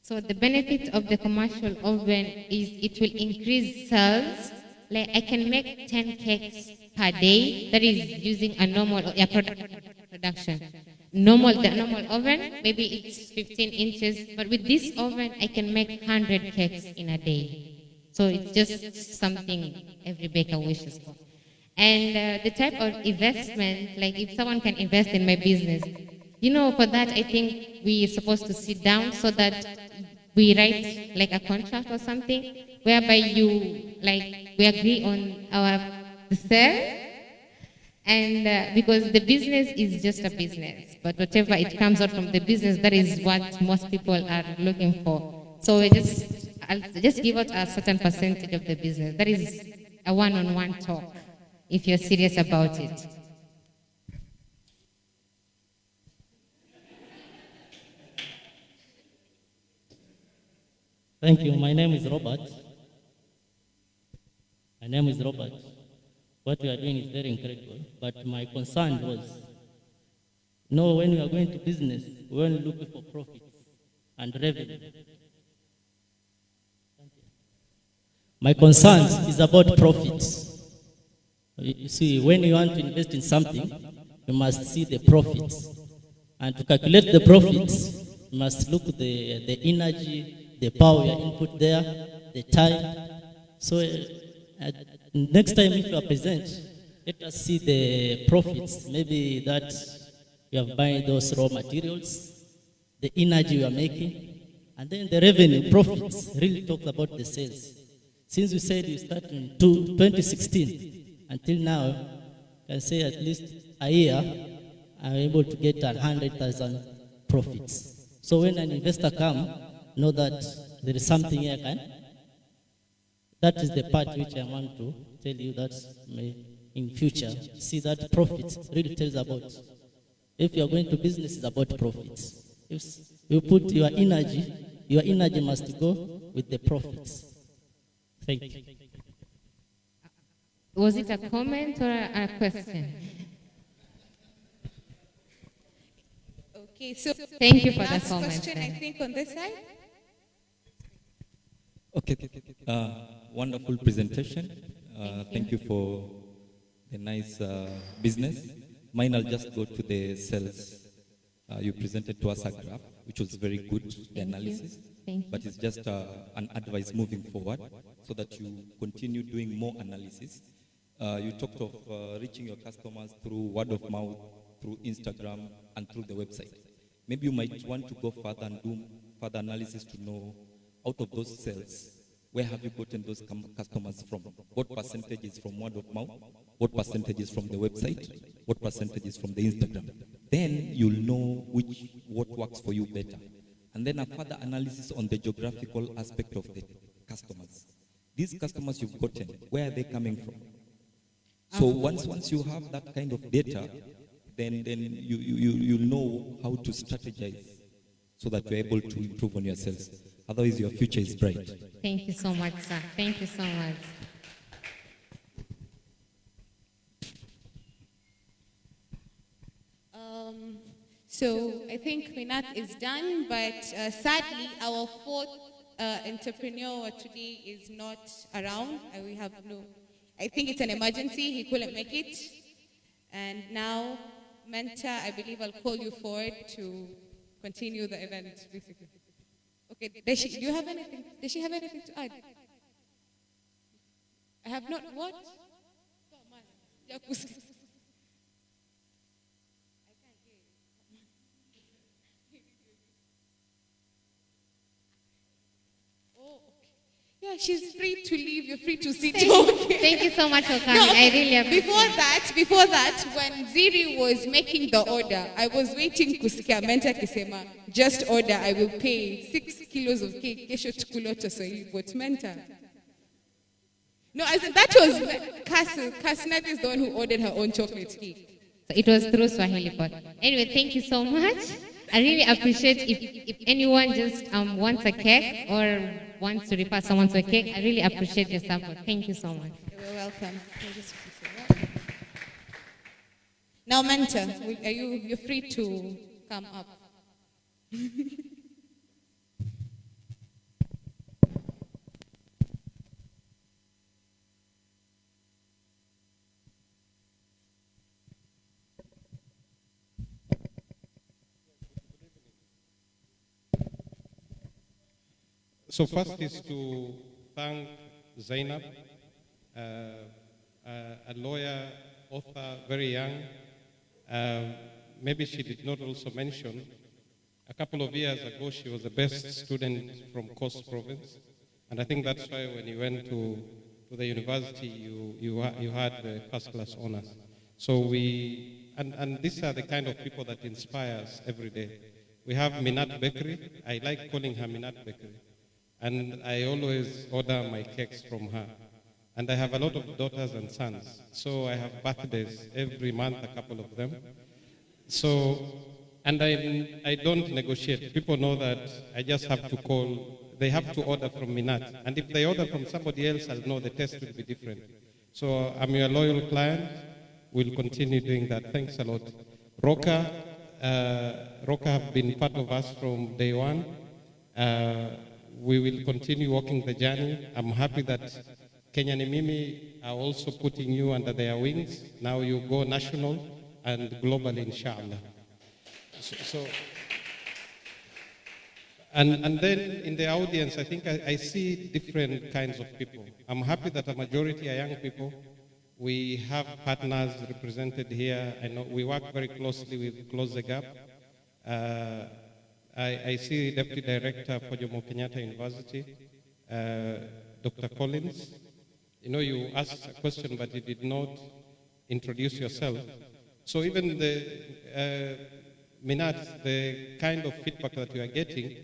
So the benefit of the commercial oven is it will increase sales. Like I can make 10 cakes per day. That is using a normal production. The normal oven, maybe it's 15 inches, but with this oven, I can make 100 cakes in a day. So it's just something every baker wishes for. And the type of investment, like if someone can invest in my business, for that, I think we're supposed to sit down so that we write like a contract or something, whereby we agree on the sale. And because the business is just a business, but whatever it comes out from the business, that is what most people are looking for. So I'll just give out a certain percentage of the business. That is a one-on-one talk, if you're serious about it. Thank you. My name is Robert. What you are doing is very incredible, but my concern was, when we are going to business, we only look for profits and revenue. My concern is about profits. You see, when you want to invest in something, you must see the profits. And to calculate the profits, you must look at the energy, the power you input there, the time. So next time if you are present, let us see the profits. Maybe that you have buying those raw materials, the energy you are making, and then the revenue profits really talk about the sales. Since you said you started in 2016 until now, I can say at least a year, I'm able to get 100,000 profits. So when an investor comes, know that there is something here that is the part which I want to tell you that in future, see that profits really tells about. If you are going to business, it's about profits. If you put your energy must go with the profits. Thank you. Was it a comment or a question? Okay, so thank you for the last comment. Question, I think, on this side. Okay. Wonderful presentation. Thank you for the nice business. Mine, I'll just go to the sales. You presented to us a graph, which was very good, the analysis. But it's just an advice moving forward so that you continue doing more analysis. You talked of reaching your customers through word of mouth, through Instagram, and through the website. Maybe you might want to go further and do further analysis to know, out of those sales, where have you gotten those customers from? What percentage is from word of mouth? What percentage is from the website? What percentage is from the Instagram? Then you'll know what works for you better. And then a further analysis on the geographical aspect of the customers. These customers you've gotten, where are they coming from? So once you have that kind of data, then you'll know how to strategize so that you're able to improve on your sales. Otherwise, your future is bright. Thank you so much, sir. Thank you so much. So I think Minat is done, but sadly, our fourth entrepreneur today is not around. We have no. I think it's an emergency. He couldn't make it, and now, Mentor, I believe I'll call you forward to continue the event. Basically. Okay. Do you have anything? Does she have anything to add? I have not. What? Yeah, she's free to leave. You're free to sit. Thank you so much for coming. I really appreciate it. Before that, when Ziri was making the order, I was waiting kusikia Menta kisema, just order, I will pay 6 kilos of cake. Kesho tukulota Swahilipot Menta. No, I said that was Kasnat is the one who ordered her own chocolate cake. So it was through Swahilipot. Anyway, thank you so much. I really appreciate if anyone just wants a cake or wants to refer someone to a cake. I really appreciate your support. Thank you so much. You're welcome. Now, Mentor, you're free to come up. So first is to thank Zainab, a lawyer, author, very young. Maybe she did not also mention, a couple of years ago she was the best student from Coast Province. And I think that's why when you went to the university, you had the first class honors. So and these are the kind of people that inspire us every day. We have Minat Bakery. I like calling her Minat Bakery. And I always order my cakes from her. And I have a lot of daughters and sons. So I have birthdays every month, a couple of them. So, and I don't negotiate. People know that I just have to call. They have to order from Minat. And if they order from somebody else, I'll know the taste will be different. So I'm your loyal client. We'll continue doing that. Thanks a lot. Roka have been part of us from day one. We will continue walking the journey. I'm happy that Kenya ni Mimi are also putting you under their wings. Now you go national and globally, inshallah. And then in the audience, I think I see different kinds of people. I'm happy that a majority are young people. We have partners represented here. I know we work very closely with Close the Gap. I see Deputy Director for Jomo Kenyatta University, Dr. Collins. You know, you asked a question, but you did not introduce yourself. So even the Minat, the kind of feedback that you are getting,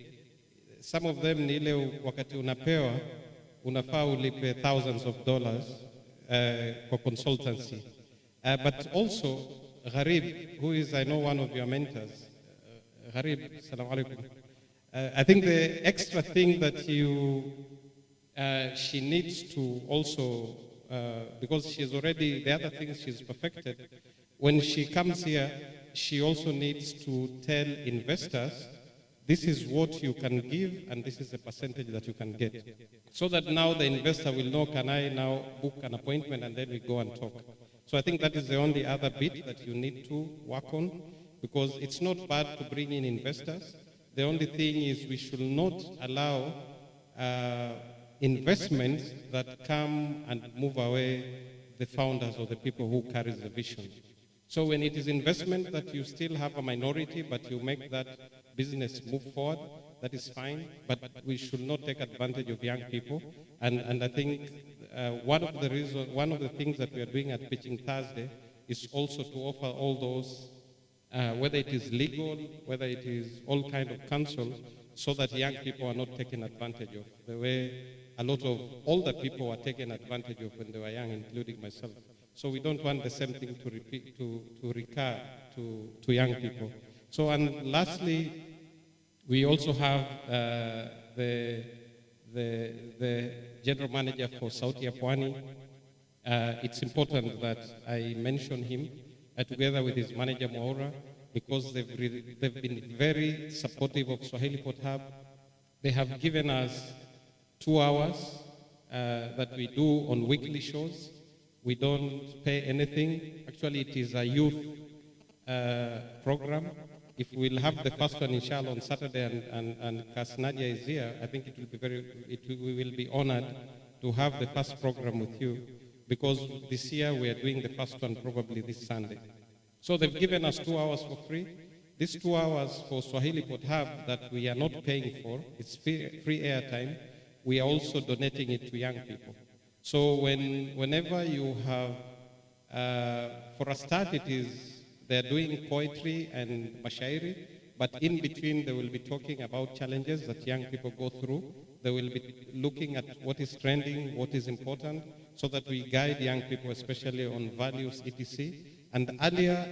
some of them ni ile wakati unapewa, unafaa ulipe thousands of dollars for consultancy. But also, Gharib, who is, I know, one of your mentors, Gharib, salam alaikum. I think the extra thing that she needs to also, because she's already, the other things she's perfected, when she comes here, she also needs to tell investors, this is what you can give and this is the percentage that you can get. So that now the investor will know, can I now book an appointment and then we go and talk. So I think that is the only other bit that you need to work on, because it's not bad to bring in investors. The only thing is we should not allow investments that come and move away the founders or the people who carry the vision. So when it is investment that you still have a minority, but you make that business move forward, that is fine, but we should not take advantage of young people. And I think one of the things that we are doing at Pitching Thursday is also to offer all those, whether it is legal, whether it is all kind of counsel, so that young people are not taken advantage of, the way a lot of older people were taken advantage of when they were young, including myself. So we don't want the same thing to repeat, to recur to young people. So, and lastly, we also have the general manager for Sauti ya Pwani. It's important that I mention him together with his manager Mwaura, because they've been very supportive of Swahilipot Hub. They have given us 2 hours that we do on weekly shows. We don't pay anything. Actually, it is a youth program. If we'll have the first one, inshallah, on Saturday, and Kasnadia is here, I think it will be we will be honored to have the first program with you, because this year we are doing the first one probably this Sunday. So they've given us 2 hours for free. These 2 hours for Swahilipot Hub that we are not paying for, it's free airtime. We are also donating it to young people. So whenever you have, for a start, they're doing poetry and mashairi, but in between they will be talking about challenges that young people go through. They will be looking at what is trending, what is important, so that we guide young people, especially on values, etc. And earlier,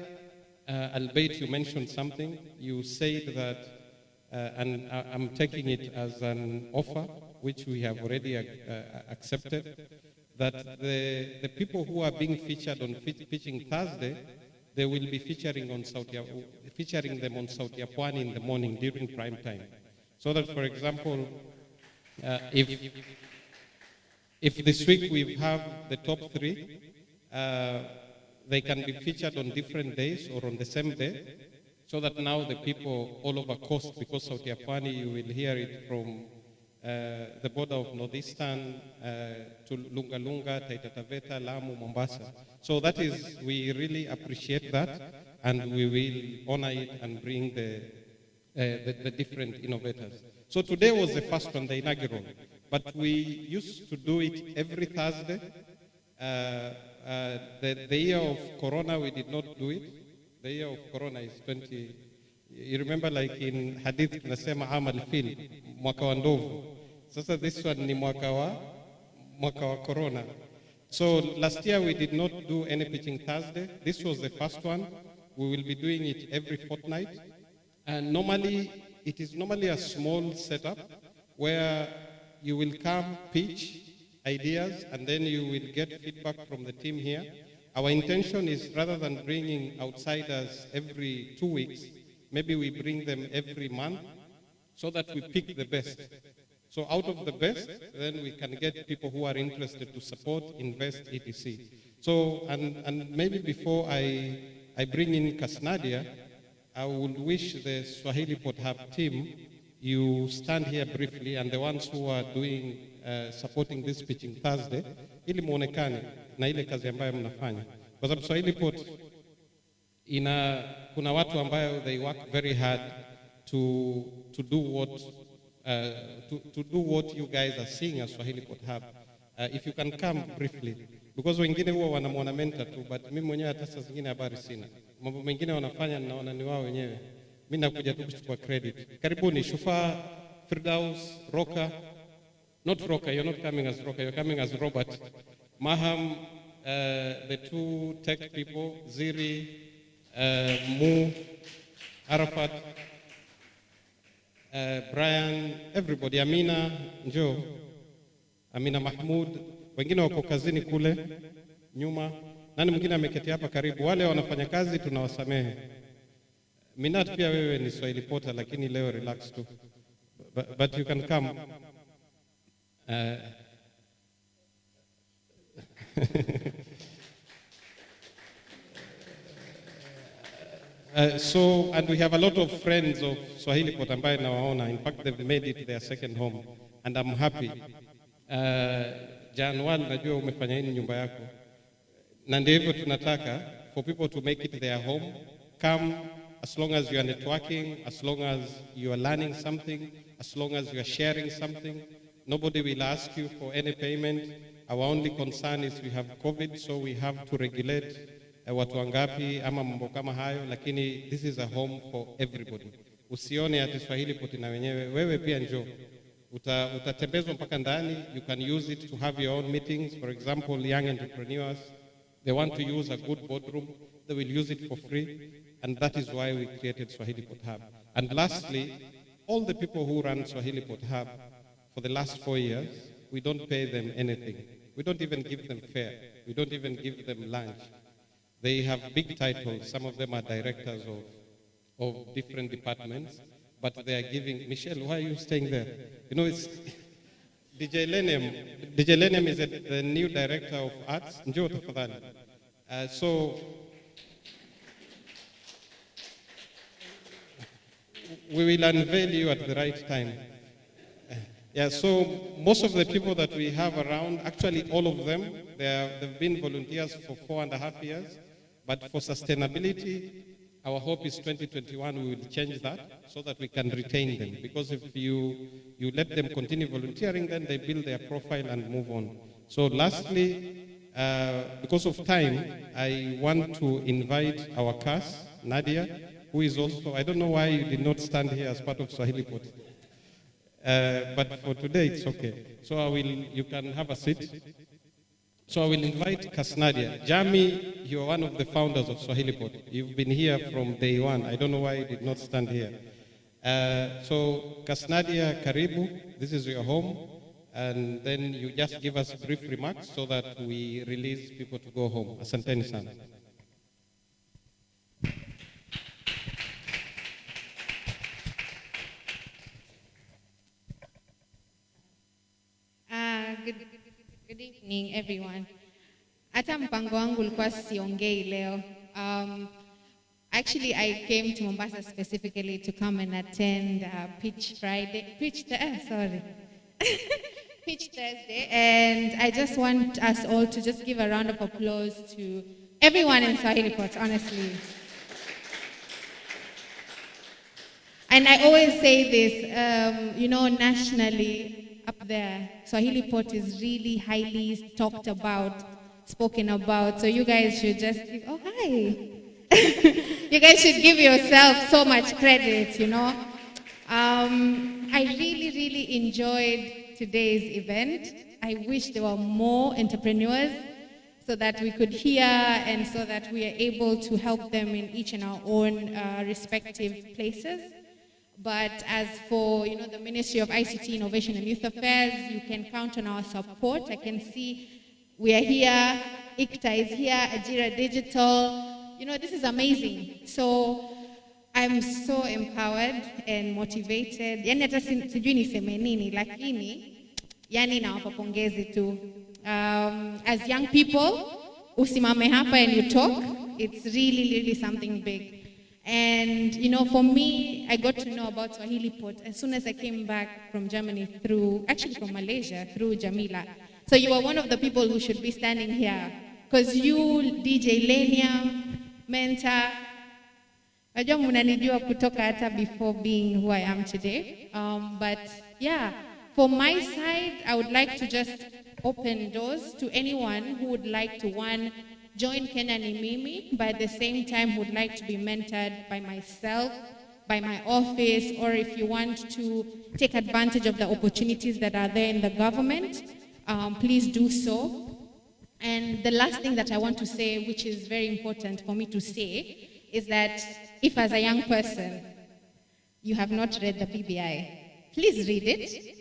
albeit you mentioned something, you said that, and I'm taking it as an offer, which we have already accepted, that the people who are being featured on Pitching Thursday, they will be featuring them on Sauti ya Pwani in the morning during prime time. So that, for example, if this week we have the top 3, they can be featured on different days or on the same day, so that now the people all over coast, because Sauti ya Pwani, you will hear it from the border of Northeastern to Lunga Lunga, Taita Taveta, Lamu, Mombasa. So that is, we really appreciate that, and we will honor it and bring the different innovators. So today was the first one, the inaugural, but we used to do it every Thursday. The year of Corona, we did not do it. The year of Corona is 20. You remember, like in Hadith, nasema amal fil, mwaka wa ndovu. Sasa this one ni mwaka wa Corona. So last year we did not do any Pitching Thursday. This was the first one. We will be doing it every fortnight. And normally, it is normally a small setup where you will come, pitch ideas, and then you will get feedback from the team here. Our intention is, rather than bringing outsiders every 2 weeks, maybe we bring them every month, so that we pick the best. So out of the best, then we can get people who are interested to support, invest, etc. So, and maybe before I bring in Kasnadia, I would wish the Swahilipot Hub team, you stand here briefly, and the ones who are doing, supporting this Pitching Thursday, ili muonekane na ile kazi ambayo mnafanya. Kwa sababu Swahilipot kuna watu ambayo they work very hard to do what you guys are seeing as Swahilipot Hub. If you can come briefly, because wengine huwa wanamuona mentor tu, but mimi mwenyewe hata saa zingine habari sina. Mambo mengine wanafanya naona ni wao wenyewe. Mimi nakuja tu kuchukua credit. Karibuni Shufa, Firdaus, Roka. Not Roka, you're not coming as Roka, you're coming as Robert. Maham, the 2 tech people, Ziri, Mu, Arafat, Brian, everybody, Amina, Njo, Amina Mahmoud, wengine wako kazini kule nyuma. Nani mwingine ameketi hapa karibu? Wale wanafanya kazi tunawasamehe. Minat, pia wewe ni Swahilipota, lakini leo relax tu. But you can come. And we have a lot of friends of Swahilipot ambaye nawaona. In fact, they've made it their second home, and I'm happy. Januari, najua umefanya hii nyumba yako. Na ndio hivyo tunataka for people to make it their home. Come as long as you are networking, as long as you are learning something, as long as you are sharing something. Nobody will ask you for any payment. Our only concern is we have COVID, so we have to regulate watu wangapi ama mambo kama hayo, lakini this is a home for everybody. Usione ati Swahilipot na wenyewe, wewe pia njoo. Utatembezwa mpaka ndani. You can use it to have your own meetings. For example, young entrepreneurs, they want to use a good boardroom, they will use it for free, and that is why we created Swahilipot Hub. And lastly, all the people who run Swahilipot Hub for the last 4 years, we don't pay them anything. We don't even give them fare. We don't even give them lunch. They have big titles. Some of them are directors of different departments, but they are giving. Michelle, why are you staying there? You know, it's DJ Lenium. DJ Lenium is the new director of arts. Njoo tafadhali. So we will unveil you at the right time. Yeah, so most of the people that we have around, actually all of them, they've been volunteers for 4.5 years. But for sustainability, our hope is 2021 we will change that so that we can retain them. Because if you let them continue volunteering, then they build their profile and move on. So lastly, because of time, I want to invite our cast, Nadia, who is also, I don't know why you did not stand here as part of Swahilipot. But for today, it's okay. So you can have a seat. So I will invite Kasnadia. Jami, you are one of the founders of Swahilipot. You've been here from day one. I don't know why you did not stand here. So Kasnadia, karibu, this is your home. And then you just give us brief remarks so that we release people to go home. Asanteni sana. Good evening, everyone. Hata mpango wangu ulikuwa siongei leo. Actually, I came to Mombasa specifically to come and attend Pitch Thursday, and I just want us all to just give a round of applause to everyone in Swahilipot, honestly. And I always say this, nationally, up there, Swahilipot is really highly talked about, spoken about. So you guys should just give, oh, hi. You guys should give yourself so much credit, I really, really enjoyed today's event. I wish there were more entrepreneurs so that we could hear and so that we are able to help them in each and our own respective places. But as for the Ministry of ICT, Innovation and Youth Affairs, you can count on our support. I can see we are here, ICTA is here, Ajira Digital. This is amazing. So I'm so empowered and motivated. Yani hata sijui niseme nini, lakini yani nawapa pongezi tu. As young people, usimame hapa and you talk, it's really, really something big. And, for me, I got to know about Swahilipot as soon as I came back from Germany from Malaysia, through Jamila. So you are one of the people who should be standing here. Because you, DJ Lenia, Mentor, najua mnanijua kutoka hata before being who I am today. But yeah, for my side, I would like to just open doors to anyone who would like to, join Kenya ni Mimi, but at the same time would like to be mentored by myself, by my office, or if you want to take advantage of the opportunities that are there in the government, please do so. And the last thing that I want to say, which is very important for me to say, is that if as a young person, you have not read the BBI, please read it.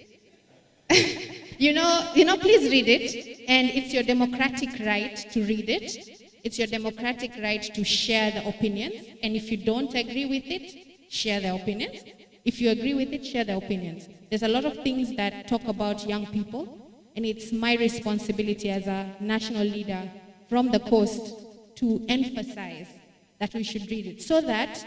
Please read it, and it's your democratic right to read it. It's your democratic right to share the opinions, and if you don't agree with it, share the opinions. If you agree with it, share the opinions. There's a lot of things that talk about young people, and it's my responsibility as a national leader from the coast to emphasize that we should read it, so that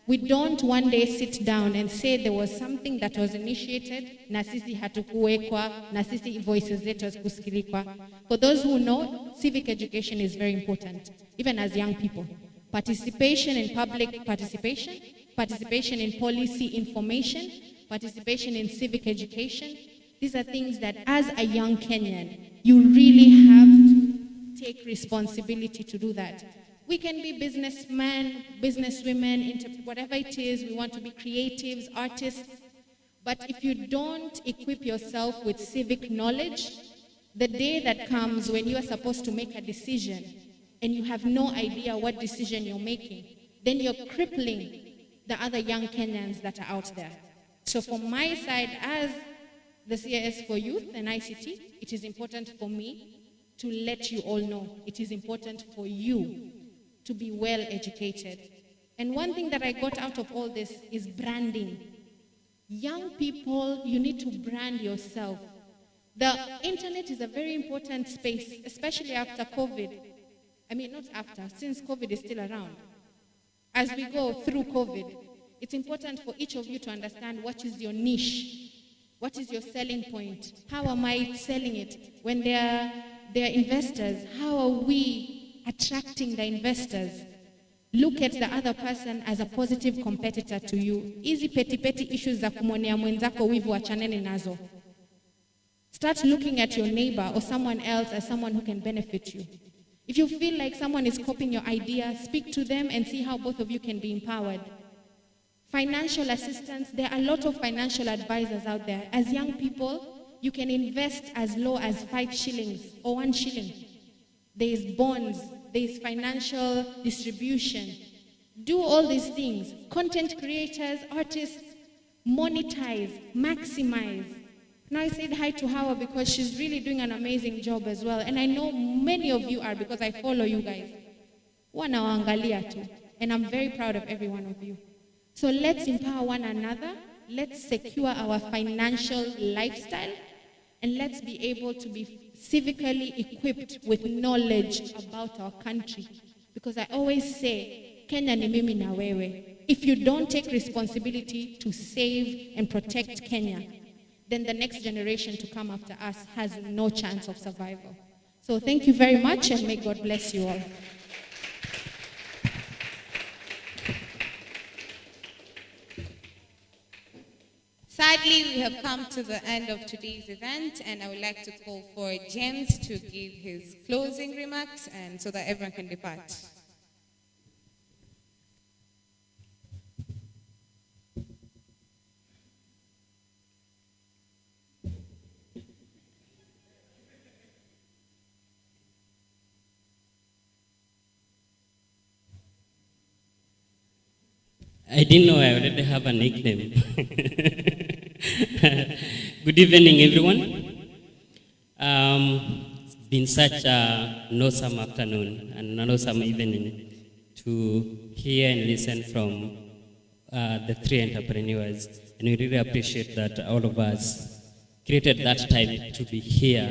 we don't one day sit down and say there was something that was initiated, na sisi hatukuwekwa, na sisi voices zetu hazikusikilizwa. For those who know, civic education is very important, even as young people. Participation in public participation, participation in policy information, participation in civic education. These are things that as a young Kenyan, you really have to take responsibility to do that. We can be businessmen, businesswomen, whatever it is. We want to be creatives, artists. But if you don't equip yourself with civic knowledge, the day that comes when you are supposed to make a decision and you have no idea what decision you're making, then you're crippling the other young Kenyans that are out there. So from my side, as the CIS for Youth and ICT, it is important for me to let you all know. It is important for you to be well educated. And one thing that I got out of all this is branding. Young people, you need to brand yourself. The internet is a very important space, especially after COVID. I mean, not after, since COVID is still around. As we go through COVID, it's important for each of you to understand what is your niche, what is your selling point, how am I selling it? When they're investors, how are we attracting the investors? Look at the other person as a positive competitor to you. Easy petty issues za kumwonea mwenzako wivu achaneni nazo. Start looking at your neighbor or someone else as someone who can benefit you. If you feel like someone is copying your idea, speak to them and see how both of you can be empowered. Financial assistance, there are a lot of financial advisors out there. As young people, you can invest as low as 5 shillings or 1 shilling. There is bonds, there is financial distribution. Do all these things. Content creators, artists, monetize, maximize. Now I said hi to Hawa because she's really doing an amazing job as well. And I know many of you are because I follow you guys. Wanawaangalia tu. And I'm very proud of every one of you. So let's empower one another. Let's secure our financial lifestyle. And let's be able to be civically equipped with knowledge about our country. Because I always say, Kenya ni mimi na wewe. If you don't take responsibility to save and protect Kenya, then the next generation to come after us has no chance of survival. So thank you very much and may God bless you all. Sadly, we have come to the end of today's event, and I would like to call for James to give his closing remarks, and so that everyone can depart. I didn't know I already have a nickname. Good evening, everyone. It's been such an awesome afternoon and an awesome evening to hear and listen from the 3 entrepreneurs. And we really appreciate that all of us created that time to be here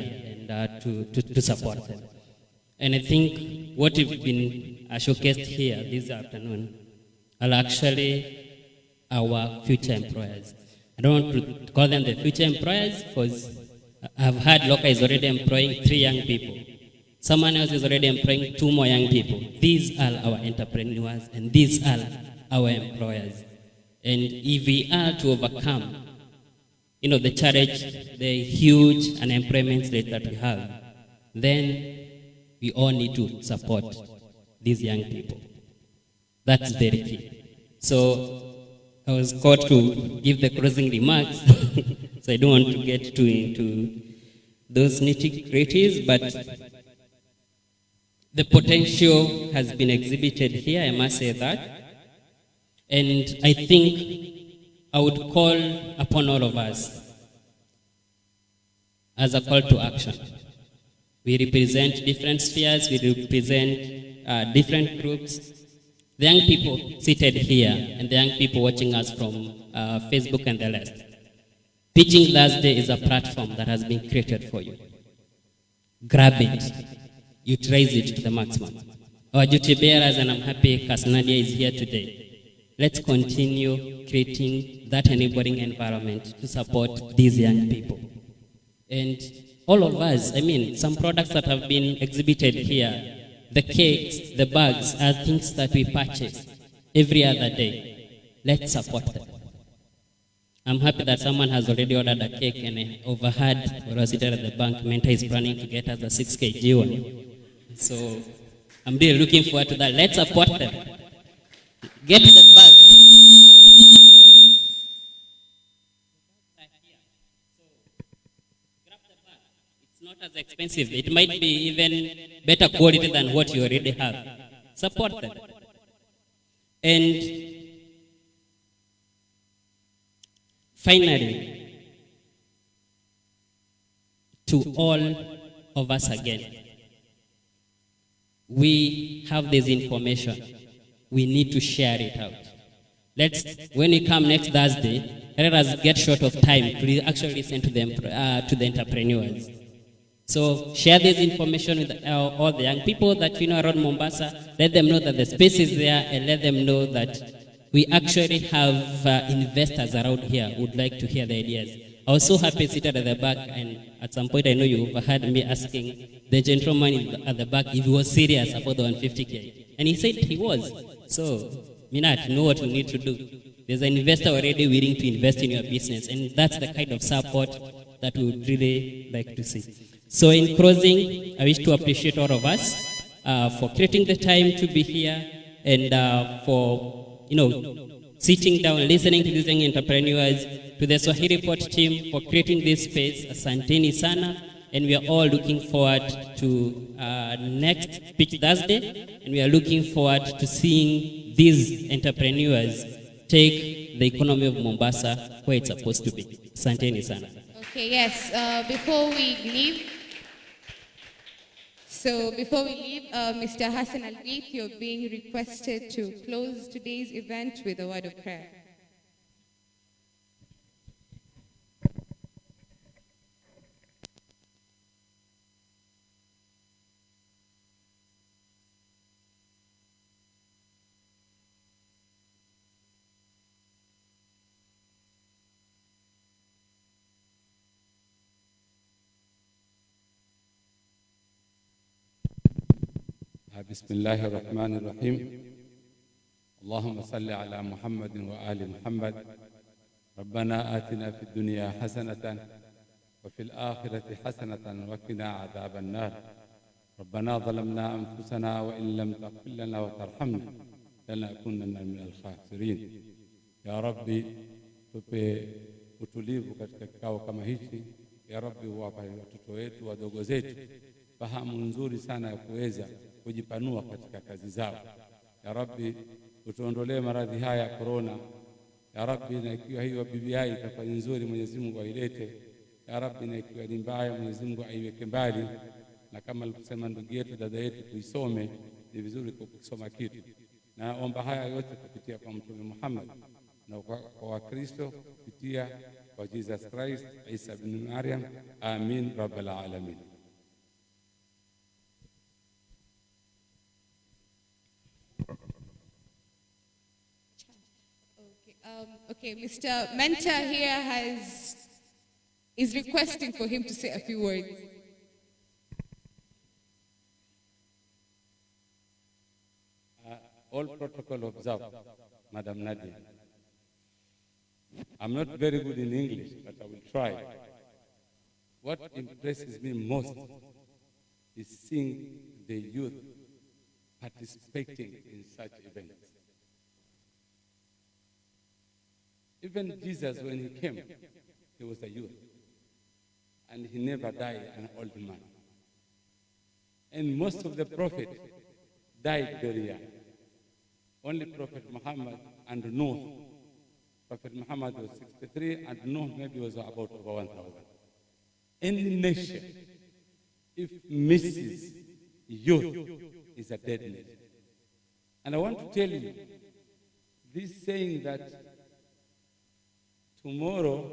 and to support them. And I think what we've been showcased here this afternoon are actually our future employers. I don't want to call them the future employers because I've heard Roka is already employing 3 young people. Someone else is already employing 2 more young people. These are our entrepreneurs and these are our employers. And if we are to overcome, the challenge, the huge unemployment rate that we have, then we all need to support these young people. That's very key. So I was called to give the closing remarks, so I don't want to get too into those nitty-gritties, but the potential has been exhibited here, I must say that. And I think I would call upon all of us as a call to action. We represent different spheres, we represent different groups. The young people seated here and the young people watching us from Facebook and the rest. Pitching Thursday is a platform that has been created for you. Grab it, utilize it to the maximum. our duty bearers, and I'm happy Kasnadia is here today. Let's continue creating that enabling environment to support these young people. And all of us, I mean, some products that have been exhibited here, the cakes, the bags, are things that we purchase every other day. Let's support them. I'm happy that someone has already ordered a cake, and I overheard when I was sitting at the bank, Mentor is planning to get us a 6 kg one. So I'm really looking forward to that. Let's support them. Get the bag. It's not as expensive. It might be even better quality than what you already have. Support them. And finally, to all of us again, we have this information. We need to share it out. When we come next Thursday, let us get short of time to actually listen to them, to the entrepreneurs. So share this information with all the young people that you know around Mombasa. Let them know that the space is there, and let them know that we actually have investors around here who would like to hear the ideas. I was so happy seated at the back, and at some point I know you overheard me asking the gentleman at the back if he was serious about the 150K. And he said he was. So, Minat, know what we need to do. There's an investor already willing to invest in your business, and that's the kind of support that we would really like to see. So in closing, I wish to appreciate all of us for creating the time to be here, and for sitting down, listening to these young entrepreneurs, to the Swahilipot team for creating this space. Asanteni sana, and we are all looking forward to next Pitch Thursday, and we are looking forward to seeing these entrepreneurs take the economy of Mombasa where it's supposed to be. Asanteni sana. Okay, yes. Before we leave, Mr. Hassan Al-Beith, you're being requested to close today's event with a word of prayer. بسم الله الرحمن الرحيم اللهم صل على محمد وآل محمد ربنا آتنا في الدنيا حسنة وفي الآخرة حسنة وقنا عذاب النار ربنا ظلمنا أنفسنا وإن لم تغفر لنا وترحمنا لنكونن من الخاسرين يا ربي tupe utulivu katika kikao kama hichi. Ya Rabbi, huwapa watoto wetu wadogo zetu fahamu nzuri sana ya kuweza kujipanua katika kazi zao. Ya Rabbi, utuondolee maradhi haya ya corona. Ya Rabbi, na ikiwa hiyo BBI itakuwa nzuri, Mwenyezi Mungu ailete. Ya Rabbi, na ikiwa ni mbaya, Mwenyezi Mungu aiweke mbali. Na kama alivyosema ndugu yetu, dada yetu, tuisome, ni vizuri kusoma kitu. Na omba haya yote kupitia kwa Mtume Muhammad na kwa Wakristo kupitia kwa Jesus Christ, Isa ibn Maryam. Amin rabbal alamin. Okay, Mr. Mentor here is requesting for him to say a few words. All protocol observed, Madam Nadia. I'm not very good in English, but I will try. What impresses me most is seeing the youth participating in such events. Even Jesus, when he came, he was a youth, and he never died an old man. And most of the prophets died very young. Only Prophet Muhammad and Noah. Prophet Muhammad was 63, and Noah maybe was about over 1,000. Any nation, if misses youth, is a dead nation. And I want to tell you, this saying that tomorrow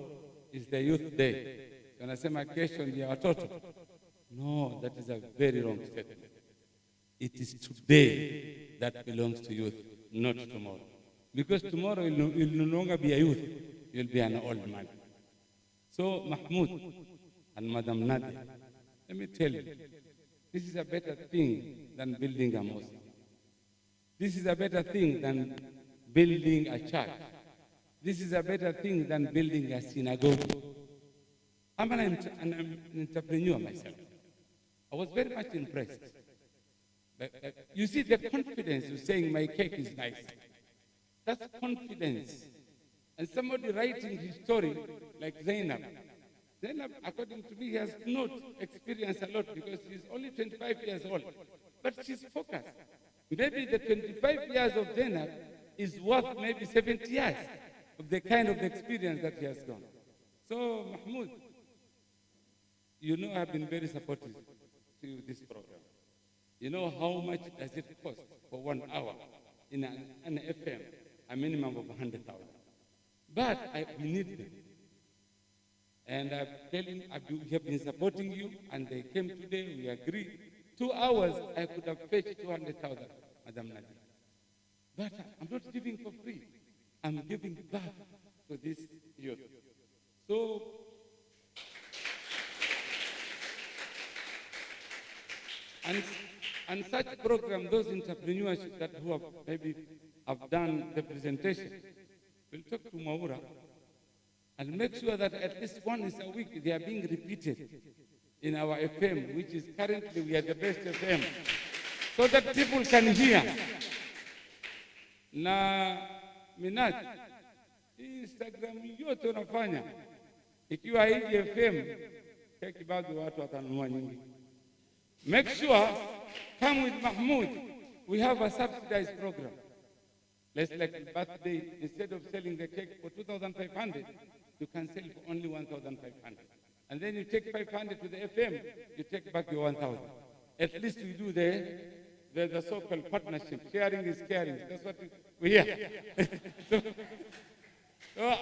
is the youth day, wanasema kesho ndio watoto. No, that is a very wrong statement. It is today that belongs to youth, not tomorrow. Because tomorrow you'll no longer be a youth, you'll be an old man. So Mahmoud and Madam Nadia, let me tell you, this is a better thing than building a mosque. This is a better thing than building a church. This is a better thing than building a synagogue. I'm an entrepreneur myself. I was very much impressed. You see the confidence of saying my cake is nice. That's confidence. And somebody writing his story like Zainab. Zainab, according to me, has not experienced a lot because she's only 25 years old. But she's focused. Maybe the 25 years of Zainab is worth maybe 70 years of the kind of experience that he has gone. So, Mahmoud, you know I've been very supportive to this program. You know how much does it cost for 1 hour in an FM, a minimum of 100,000. But we need them. And we have been supporting you, and they came today, we agreed. 2 hours, I could have fetched 200,000, Madam Nadia. But I'm not giving for free. I'm giving back to this youth. So, and such program, those entrepreneurs that who have maybe have done the presentation, will talk to Maura and make sure that at least once a week they are being repeated in our FM, which is currently we are the best FM, so that people can hear. Na Minaj, Instagram yote unafanya ikiwa hii FM keki bado watu watanunua nyingi. Make sure, come with Mahmoud, we have a subsidized program. Let's like birthday, instead of selling the cake for 2,500, you can sell for only 1,500. And then you take 500 to the FM, you take back your 1,000. At least we do the so-called partnership. Sharing is caring. That's what we hear. So,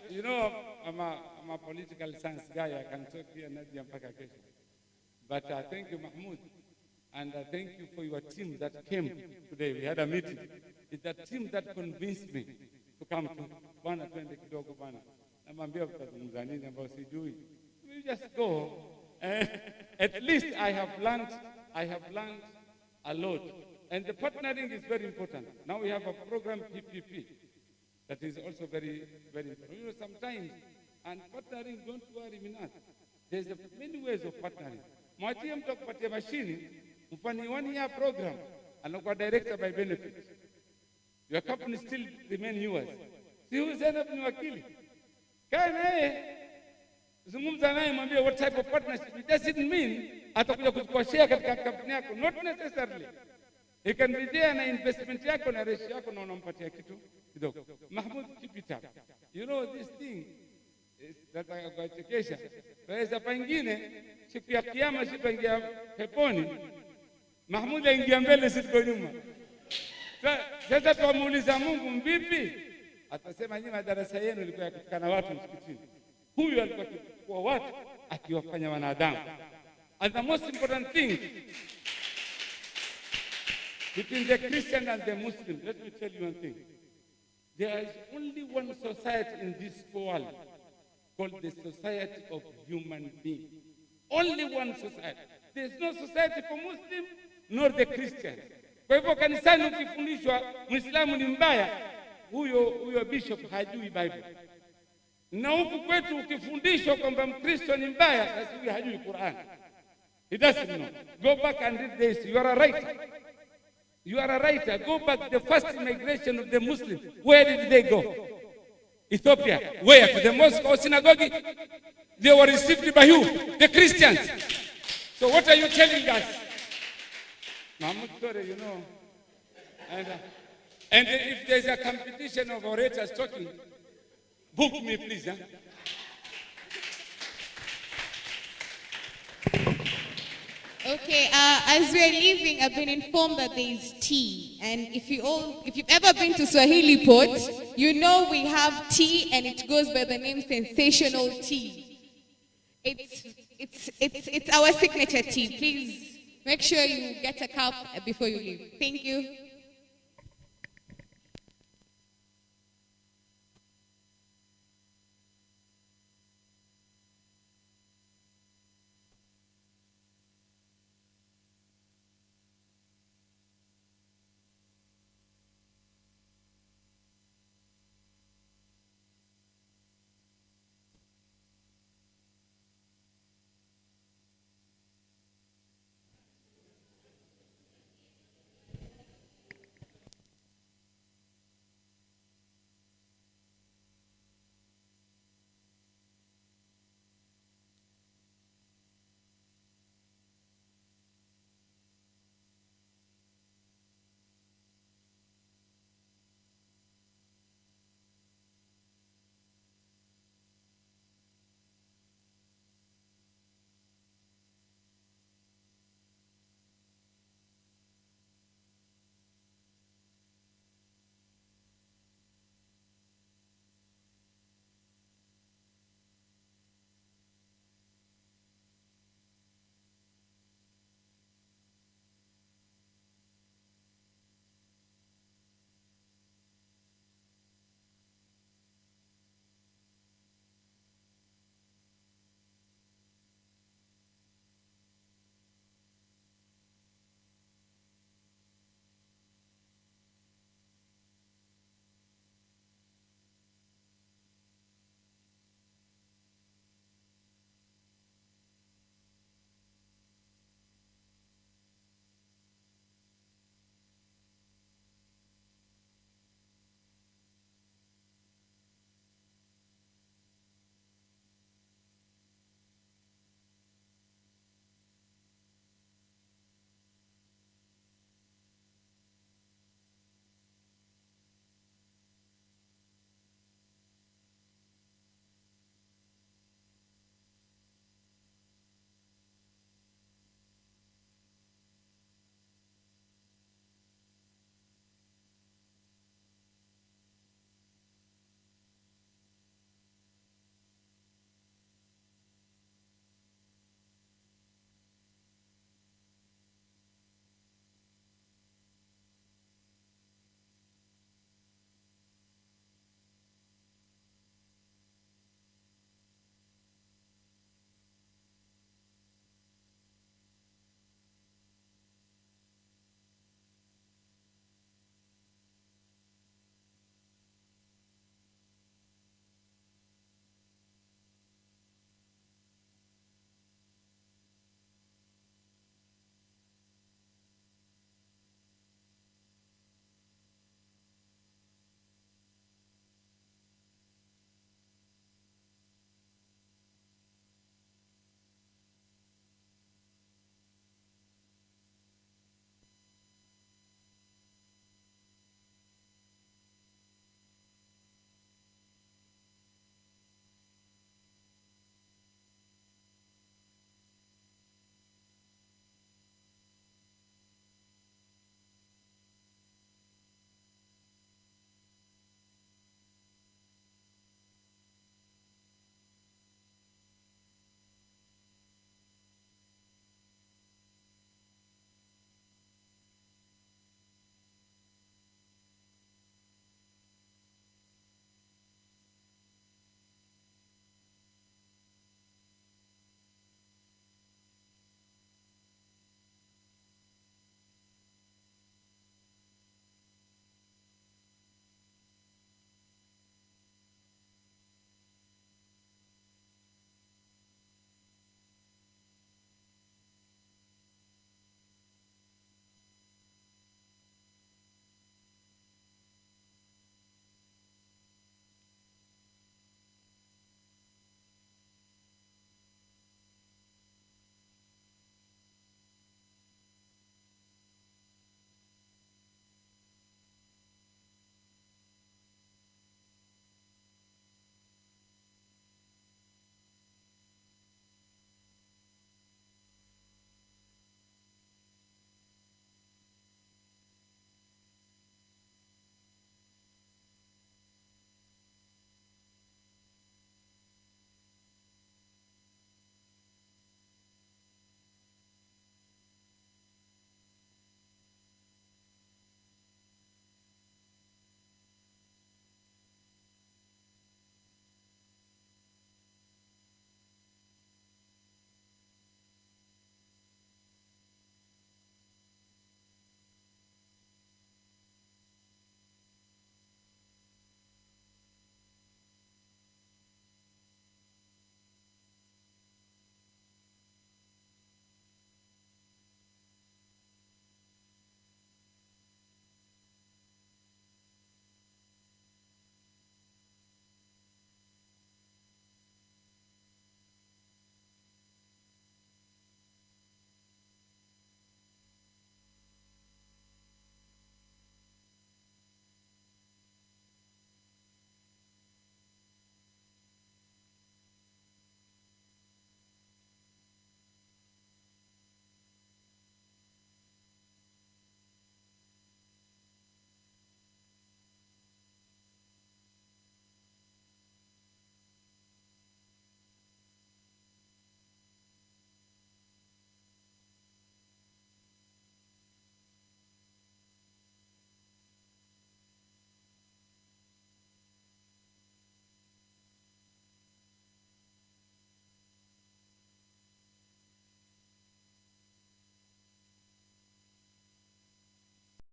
you know, I'm a political science guy. I can talk here, Nadia mpaka kesho. But thank you, Mahmoud. And thank you for your team that came today. We had a meeting. It's that team that convinced me to come to Bwana twende kidogo bwana. Namwambia mtazungumza nini ambao sijui. We just go. At least I have learned a lot. And the partnering is very important. Now we have a program PPP that is also very, very important. You know, sometimes, and partnering, don't worry, Minat. There's many ways of partnering. Mwachie mtu akupatia mashini, mfanye 1 year program, anakuwa director by benefit. Your company still remain yours. Si huyu Zainab ni wakili. Kaa naye, zungumza naye, mwambie what type of partnership. It doesn't mean atakuja kuchukua share katika kampuni yako. Not necessarily. He can be there na investment yako na ratio yako na unampatia kitu kidogo. Mahmoud, keep it up. You know this thing is that akachekesha. Pesa pengine siku ya kiyama sipangia peponi. Mahmoud aingia mbele siko nyuma. Sasa tuamuuliza Mungu mvipi? Atasema nyinyi madarasa yenu ilikuwa yakitukana watu msikitini. Huyu alikuwa akikuwa watu akiwafanya wanadamu. And the most important thing between the Christian and the Muslim, let me tell you one thing. There is only one society in this world called the society of human beings. Only one society. There is no society for Muslim nor the Christian. Kwa hivyo kanisani ukifundishwa Muislamu ni mbaya, huyo bishop hajui Bible. Na huku kwetu ukifundishwa kwamba Mkristo ni mbaya, basi huyo hajui Qur'an. He doesn't know. Go back and read this. You are a writer. You are a writer. Go back. The first migration of the Muslims. Where did they go? Ethiopia. Where? To the mosque or synagogue? They were received by who? The Christians. So what are you telling us? Mahmoud, sorry, you know. And if there's a competition of orators talking, book me, please. Huh? Okay, as we're leaving, I've been informed that there is tea. And if you've ever been to Swahilipot, you know we have tea and it goes by the name Sensational Tea. It's our signature tea. Please Make sure you get a cup before you leave. Thank you.